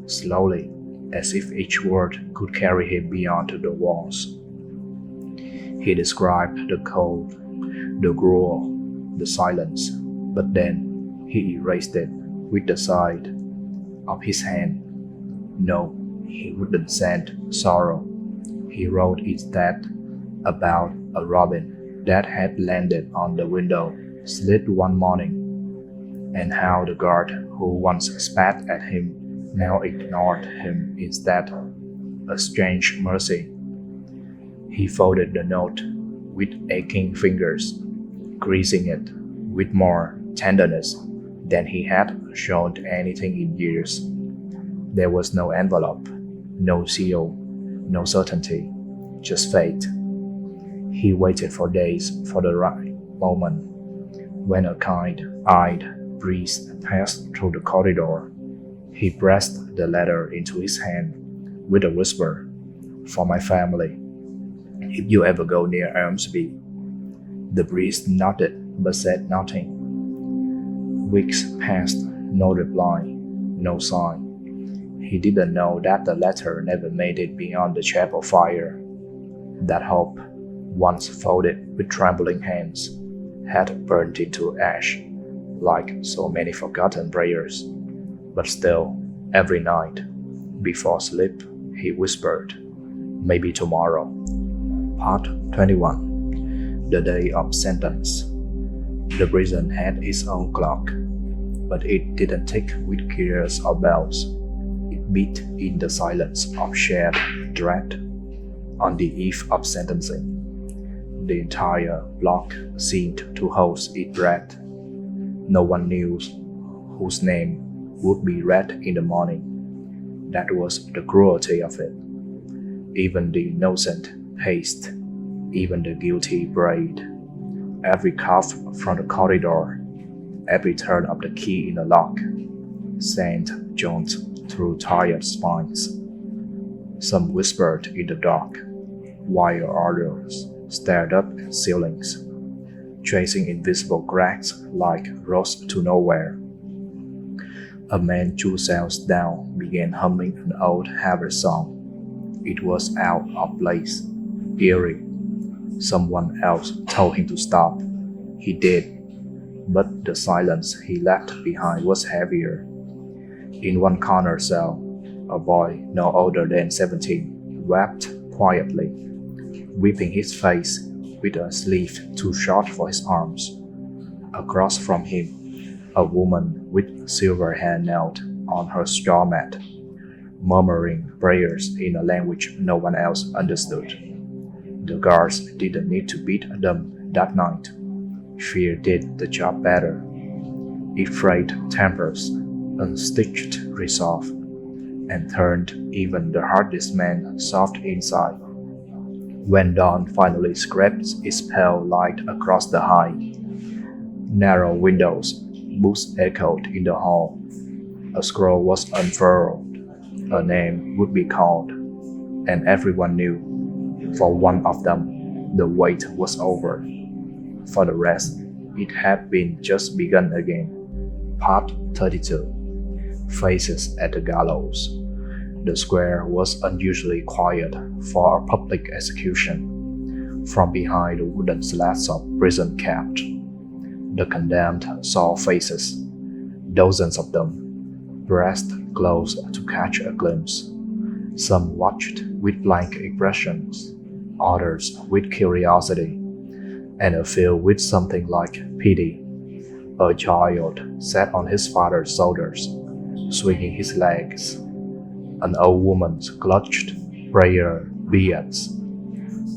slowly, as if each word could carry him beyond the walls. He described the cold, the gruel, the silence, but then he erased it with the side of his hand. No, he wouldn't send sorrow. He wrote instead about a robin that had landed on the window slit one morning, and how the guard who once spat at him now ignored him instead. A strange mercy. He folded the note with aching fingers, greasing it with more tenderness than he had shown anything in years. There was no envelope, no seal, no certainty, just fate. He waited for days for the right moment. When a kind-eyed breeze passed through the corridor, he pressed the letter into his hand with a whisper, "For my family, if you ever go near Elmsby." The breeze nodded but said nothing. Weeks passed, no reply, no sign. He didn't know that the letter never made it beyond the chapel fire. That hope, once folded with trembling hands, had burned into ash, like so many forgotten prayers. But still, every night, before sleep, he whispered, "Maybe tomorrow." Part 21. The day of sentence. The prison had its own clock, but it didn't tick with gears or bells. It beat in the silence of shared dread. On the eve of sentencing, the entire block seemed to hold its breath. No one knew whose name would be read in the morning. That was the cruelty of it. Even the innocent paced, even the guilty brayed. Every cough from the corridor, every turn of the key in the lock, sent jaunts through tired spines. Some whispered in the dark, while others stared up at ceilings, tracing invisible cracks like roads to nowhere. A man 2 cells down began humming an old Harvard song. It was out of place, eerie. Someone else told him to stop. He did, but the silence he left behind was heavier. In one corner cell, a boy no older than 17 wept quietly, wiping his face with a sleeve too short for his arms. Across from him, A woman with silver hair knelt on her straw mat, murmuring prayers in a language no one else understood. The guards didn't need to beat them that night. Fear did the job better. It frayed tempers, unstitched resolve, and turned even the hardest man soft inside. When dawn finally scraped its pale light across the high, narrow windows, books echoed in the hall. A scroll was unfurled, a name would be called, and everyone knew. For one of them, the wait was over. For the rest, it had been just begun again. Part 32. Faces at the Gallows. The square was unusually quiet for a public execution. From behind the wooden slats of prison kept, the condemned saw faces, dozens of them, pressed close to catch a glimpse. Some watched with blank expressions, others with curiosity, and a few with something like pity. A child sat on his father's shoulders, swinging his legs. An old woman clutched prayer beads.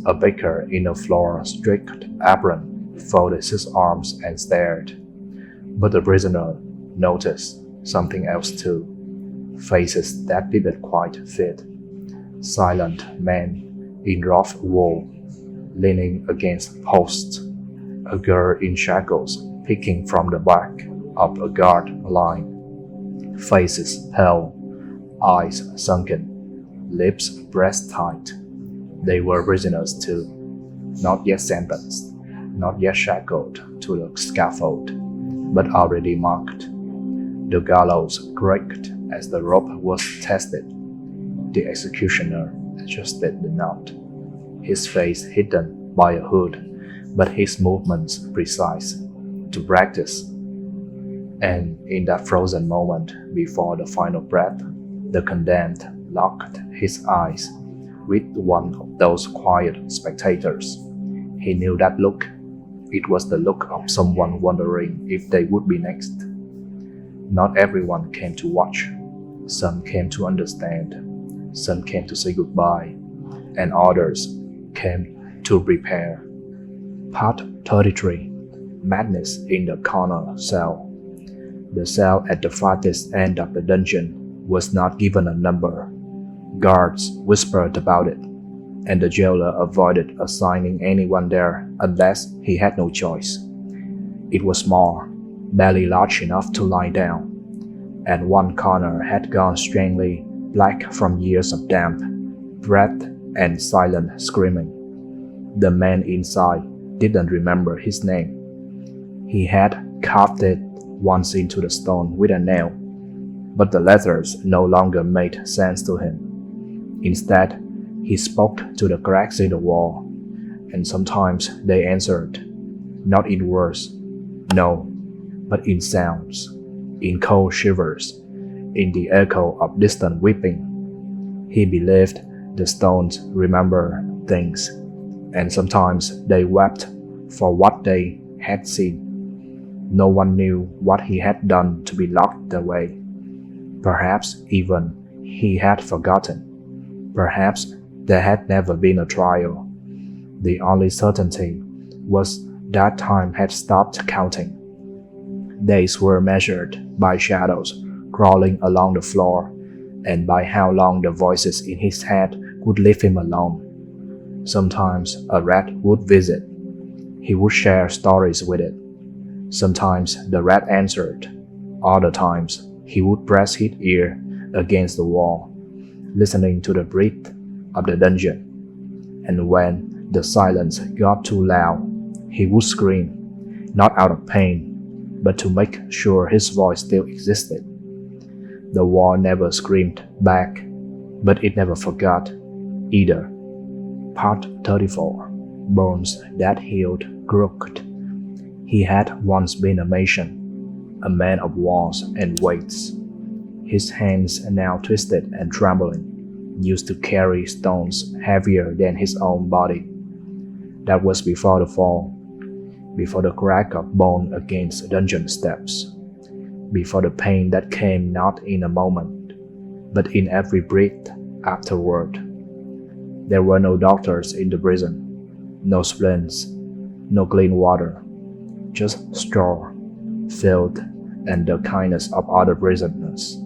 A baker in a floor-streaked apron folded his arms and stared. But the prisoner noticed something else too. Faces that didn't quite fit. Silent men in rough wool, leaning against posts. A girl in shackles peeking from the back of a guard line. Faces pale, eyes sunken, lips pressed tight. They were prisoners too, not yet sentenced, not yet shackled to the scaffold, but already marked. The gallows creaked as the rope was tested. The executioner adjusted the knot, his face hidden by a hood, but his movements precise, to practice. And in that frozen moment before the final breath, the condemned locked his eyes with one of those quiet spectators. He knew that look. It was the look of someone wondering if they would be next. Not everyone came to watch. Some came to understand. Some came to say goodbye. And others came to prepare. Part 33. Madness in the corner cell. The cell at the farthest end of the dungeon was not given a number. Guards whispered about it, and the jailer avoided assigning anyone there unless he had no choice. It was small, barely large enough to lie down, and one corner had gone strangely black from years of damp, breath, and silent screaming. The man inside didn't remember his name. He had carved it once into the stone with a nail, but the letters no longer made sense to him. Instead, he spoke to the cracks in the wall, and sometimes they answered, not in words, no, but in sounds, in cold shivers, in the echo of distant weeping. He believed the stones remember things, and sometimes they wept for what they had seen. No one knew what he had done to be locked away. Perhaps even he had forgotten. Perhaps there had never been a trial. The only certainty was that time had stopped counting. Days were measured by shadows crawling along the floor, and by how long the voices in his head would leave him alone. Sometimes a rat would visit. He would share stories with it. Sometimes the rat answered. Other times he would press his ear against the wall, listening to the breath of the dungeon. And when the silence got too loud, he would scream, not out of pain, but to make sure his voice still existed. The wall never screamed back, but it never forgot either. Part 34. Bones that healed crooked. He had once been a mason, a man of walls and weights. His hands now twisted and trembling, used to carry stones heavier than his own body. That was before the fall, before the crack of bone against dungeon steps. before the pain that came not in a moment, but in every breath afterward. There were no doctors in the prison, no splints, no clean water, just straw, filth, and the kindness of other prisoners.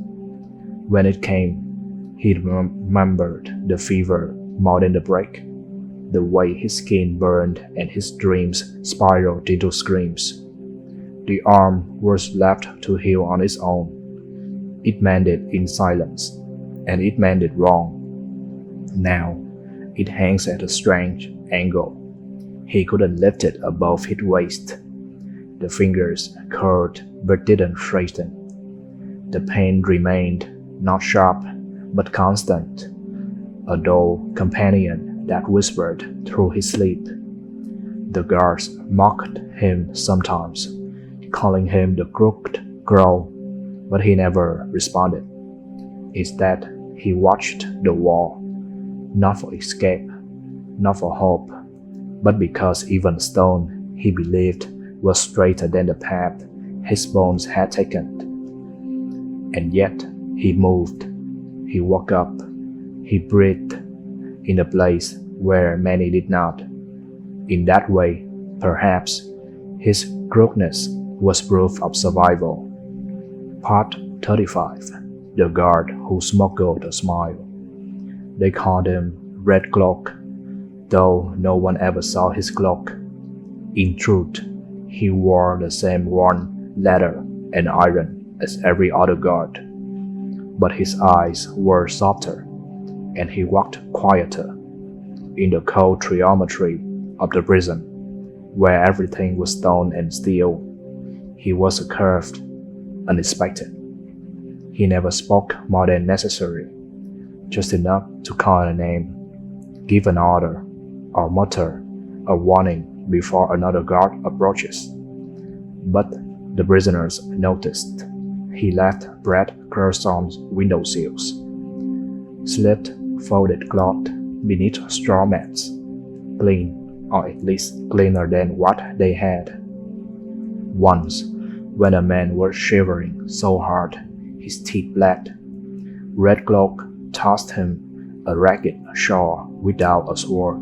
When it came, he remembered the fever more than the break, the way his skin burned and his dreams spiraled into screams. The arm was left to heal on its own. It mended in silence, and it mended wrong. Now, it hangs at a strange angle. He couldn't lift it above his waist. The fingers curled but didn't straighten. The pain remained, not sharp, but constant, a dull companion that whispered through his sleep. The guards mocked him sometimes, calling him the crooked crow, but he never responded. Instead, he watched the wall, not for escape, not for hope, but because even the stone he believed was straighter than the path his bones had taken. And yet, he moved, he woke up, he breathed in a place where many did not. In that way, perhaps, his crookedness was proof of survival. Part 35. The guard who smuggled a smile. They called him Red Cloak, though no one ever saw his cloak. In truth, he wore the same worn leather and iron as every other guard. But his eyes were softer, and he walked quieter. In the cold geometry of the prison, where everything was stone and steel, he was curved, unexpected. He never spoke more than necessary, just enough to call a name, give an order, or mutter a warning before another guard approaches. But the prisoners noticed. He left bread crumbs on windowsills, slipped folded cloth beneath straw mats, clean, or at least cleaner than what they had. Once, when a man was shivering so hard his teeth bled, Red Cloak tossed him a ragged shawl without a sword.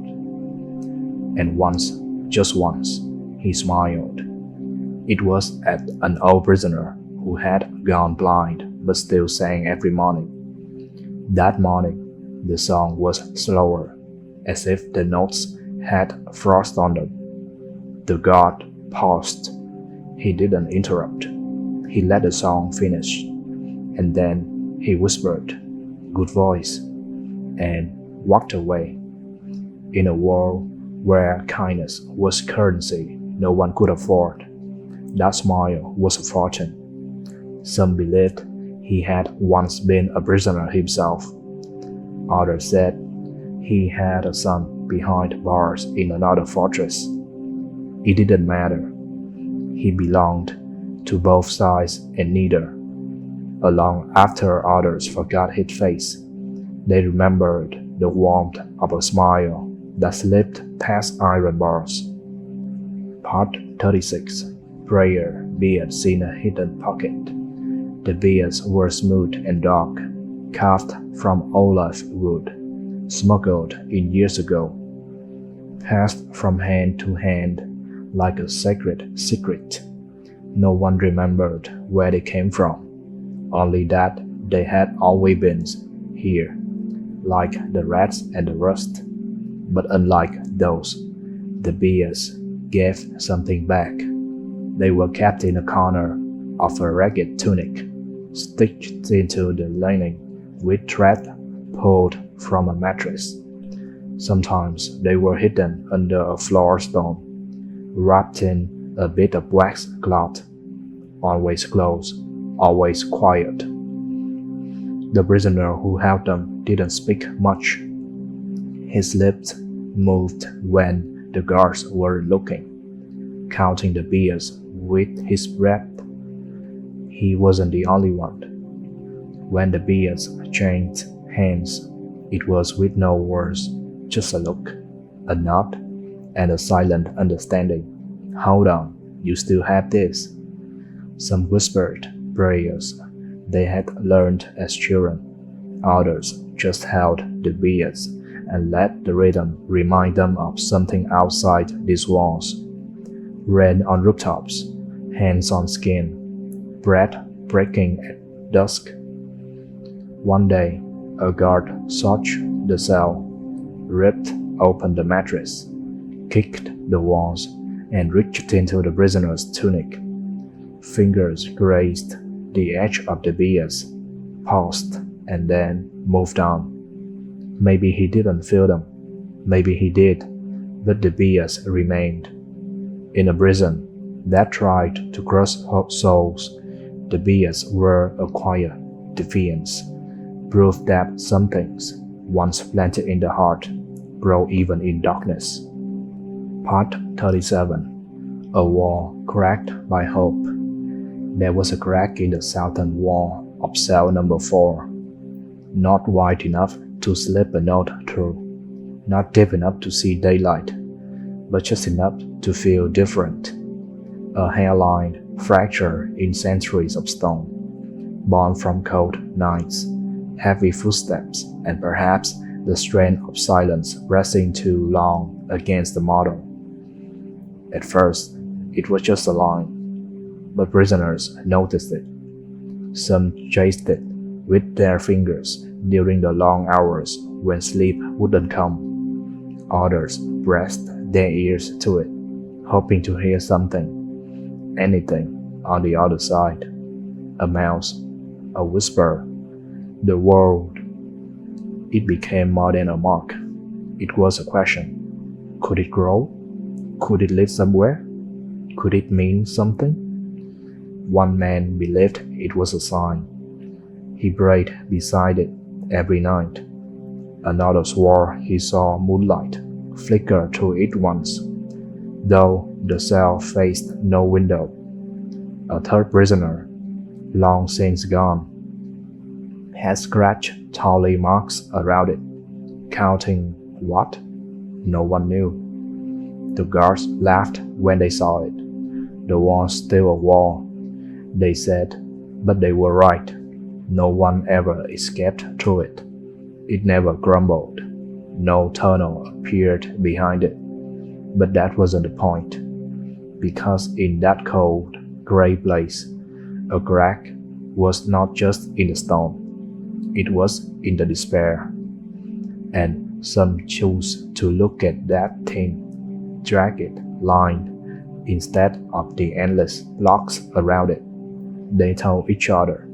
And once, just once, he smiled. It was at an old prisoner who had gone blind but still sang every morning. That morning, the song was slower, as if the notes had frost on them. The guard paused. He didn't interrupt. He let the song finish, and then he whispered, "Good voice," and walked away. In a world where kindness was currency no one could afford, that smile was a fortune. Some believed he had once been a prisoner himself. Others said he had a son behind bars in another fortress. It didn't matter. He belonged to both sides and neither. Long after others forgot his face, they remembered the warmth of a smile that slipped past iron bars. Part 36. Prayer beads in a hidden pocket. The beads were smooth and dark, carved from Outlived wood, smuggled in years ago, passed from hand to hand like a sacred secret. No one remembered where they came from, only that they had always been here, like the rats and the rust. But unlike those, the bears gave something back. They were kept in a corner of a ragged tunic, stitched into the lining with thread pulled from a mattress. Sometimes they were hidden under a floor stone, wrapped in a bit of wax cloth, always close, always quiet. The prisoner who held them didn't speak much. His lips moved when the guards were looking, counting the beers with his breath. He wasn't the only one. When the beers changed hands, it was with no words, just a look, a nod, and a silent understanding. "Hold on, you still have this." Some whispered, prayers they had learned as children. Others just held the beers and let the rhythm remind them of something outside these walls. Rain on rooftops, hands on skin, bread breaking at dusk. One day, a guard searched the cell, ripped open the mattress, kicked the walls, and reached into the prisoner's tunic. Fingers grazed the edge of the bias, paused, and then moved on. Maybe he didn't feel them, maybe he did, but the bias remained. In a prison that tried to crush souls, the bias were a quiet defiance, proof that some things, once planted in the heart, grow even in darkness. Part 37. A wall cracked by hope. There was a crack in the southern wall of cell number 4, not wide enough to slip a note through, not deep enough to see daylight, but just enough to feel different. A hairline fracture in centuries of stone, born from cold nights, heavy footsteps, and perhaps the strain of silence pressing too long against the mortal. At first, it was just a line, but prisoners noticed it. Some chased it with their fingers during the long hours when sleep wouldn't come. Others pressed their ears to it, hoping to hear something, anything on the other side. A mouse, a whisper, the world. It became more than a mark. It was a question. Could it grow? Could it live somewhere? Could it mean something? One man believed it was a sign. He prayed beside it every night. Another swore he saw moonlight flicker through it once, though the cell faced no window. A third prisoner, long since gone, had scratched tally marks around it, counting what? No one knew. The guards laughed when they saw it. The wall's still a wall, they said, but they were right. No one ever escaped through it. It never crumbled. No tunnel appeared behind it. But that wasn't the point, because in that cold, gray place, a crack was not just in the stone. It was in the despair. And some chose to look at that thin, jagged line instead of the endless blocks around it. They told each other,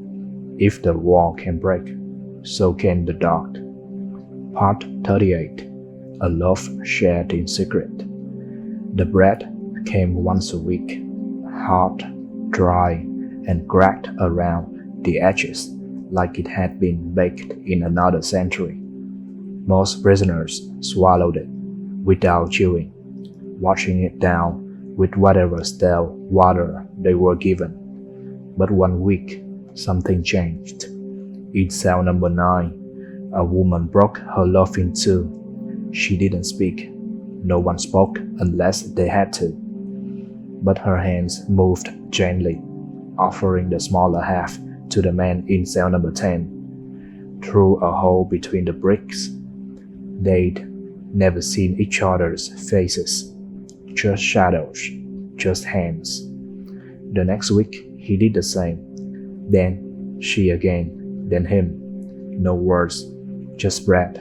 if the wall can break, so can the dark. Part 38. A loaf shared in secret. The bread came once a week, hard, dry, and cracked around the edges like it had been baked in another century. Most prisoners swallowed it without chewing, washing it down with whatever stale water they were given. But one week, something changed. In cell number 9, a woman broke her loaf in two. She didn't speak. No one spoke unless they had to. But her hands moved gently, offering the smaller half to the man in cell number 10. Through a hole between the bricks, they'd never seen each other's faces. Just shadows, just hands. The next week, he did the same. Then she again, then him. No words, just breath.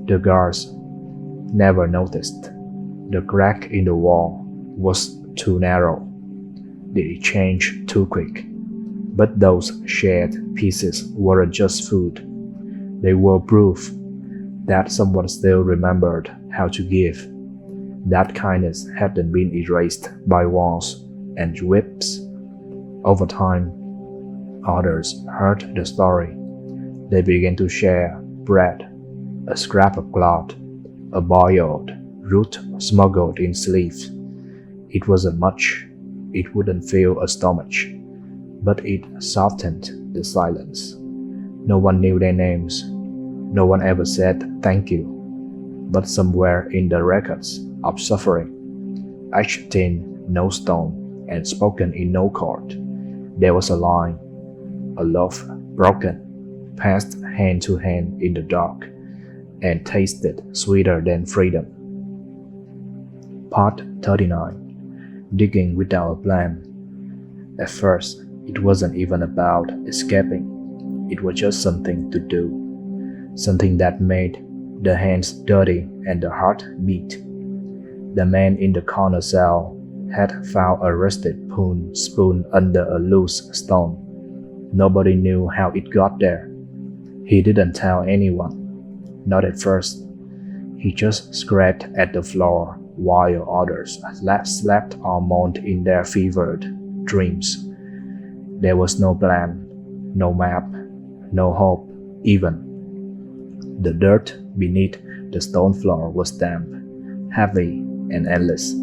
The guards never noticed. The crack in the wall was too narrow. The exchange too quick. But those shared pieces weren't just food. They were proof that someone still remembered how to give. That kindness hadn't been erased by walls and whips. Over time, others heard the story. They began to share bread, a scrap of cloth, a boiled root smuggled in sleeves. It wasn't much. It wouldn't fill a stomach, but it softened the silence. No one knew their names. No one ever said thank you. But somewhere in the records of suffering, etched in no stone and spoken in no court, there was a line. a loaf broken, passed hand to hand in the dark, and tasted sweeter than freedom. Part 39. Digging without a plan. At first, it wasn't even about escaping. It was just something to do, something that made the hands dirty and the heart beat. The man in the corner cell had found a rusted spoon under a loose stone. Nobody knew how it got there. He didn't tell anyone, not at first. He just scratched at the floor while others slept or moaned in their fevered dreams. There was no plan, no map, no hope even. The dirt beneath the stone floor was damp, heavy, and endless,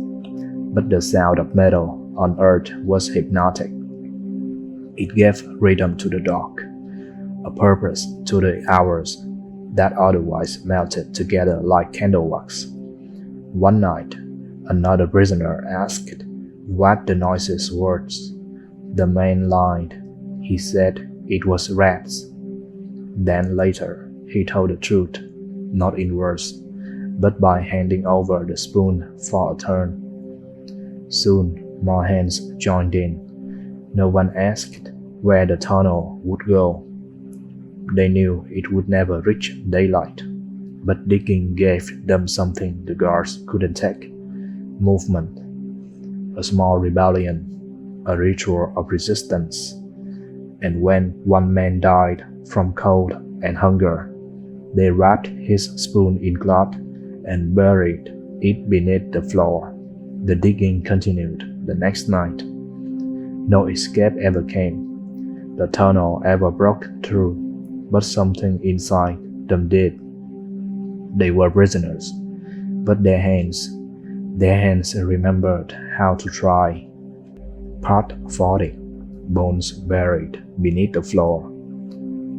but the sound of metal on earth was hypnotic. It gave rhythm to the dark, a purpose to the hours that otherwise melted together like candle wax. One night, another prisoner asked what the noises were. The man lied. He said it was rats. Then later, he told the truth, not in words, but by handing over the spoon for a turn. Soon, more hands joined in. No one asked where the tunnel would go. They knew it would never reach daylight, but digging gave them something the guards couldn't take: movement, a small rebellion, a ritual of resistance. And when one man died from cold and hunger, they wrapped his spoon in cloth and buried it beneath the floor. The digging continued the next night. No escape ever came. The tunnel ever broke through, but something inside them did. They were prisoners, but their hands remembered how to try. Part 40. Bones buried beneath the floor.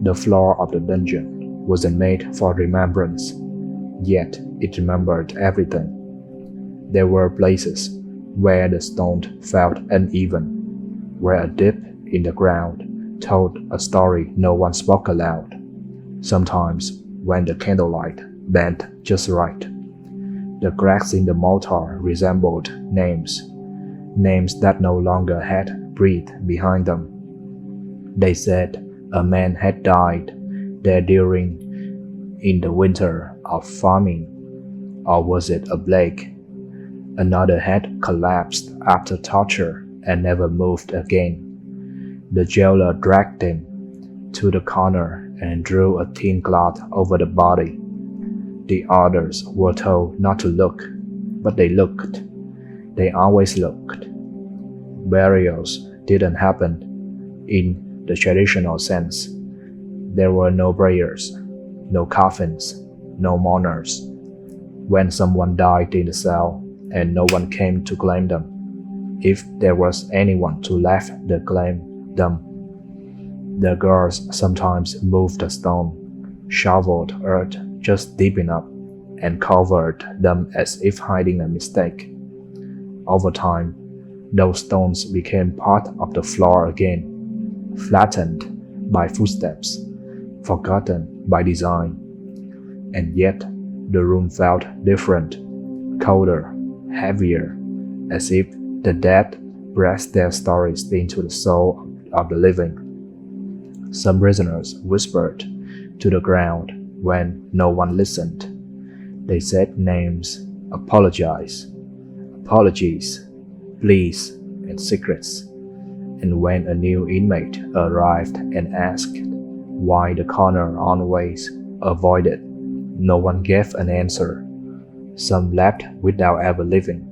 The floor of the dungeon wasn't made for remembrance, yet it remembered everything. There were places where the stone felt uneven, where a dip in the ground told a story no one spoke aloud. Sometimes, when the candlelight bent just right, the cracks in the mortar resembled names that no longer had breath behind them. They said a man had died there in the winter of famine, or was it a plague? Another had collapsed after torture and never moved again. The jailer dragged him to the corner and drew a thin cloth over the body. The others were told not to look, but they looked. They always looked. Burials didn't happen in the traditional sense. There were no prayers, no coffins, no mourners. When someone died in the cell and no one came to claim them, if there was anyone to left to claim them, the guards sometimes moved a stone, shoveled earth just deep enough, and covered them as if hiding a mistake. Over time, those stones became part of the floor again, flattened by footsteps, forgotten by design. And yet, the room felt different, colder, heavier, as if the dead pressed their stories into the soul of the living. Some prisoners whispered to the ground when no one listened. They said names, apologies, pleas, and secrets. And when a new inmate arrived and asked why the corner always avoided, no one gave an answer. Some left without ever leaving.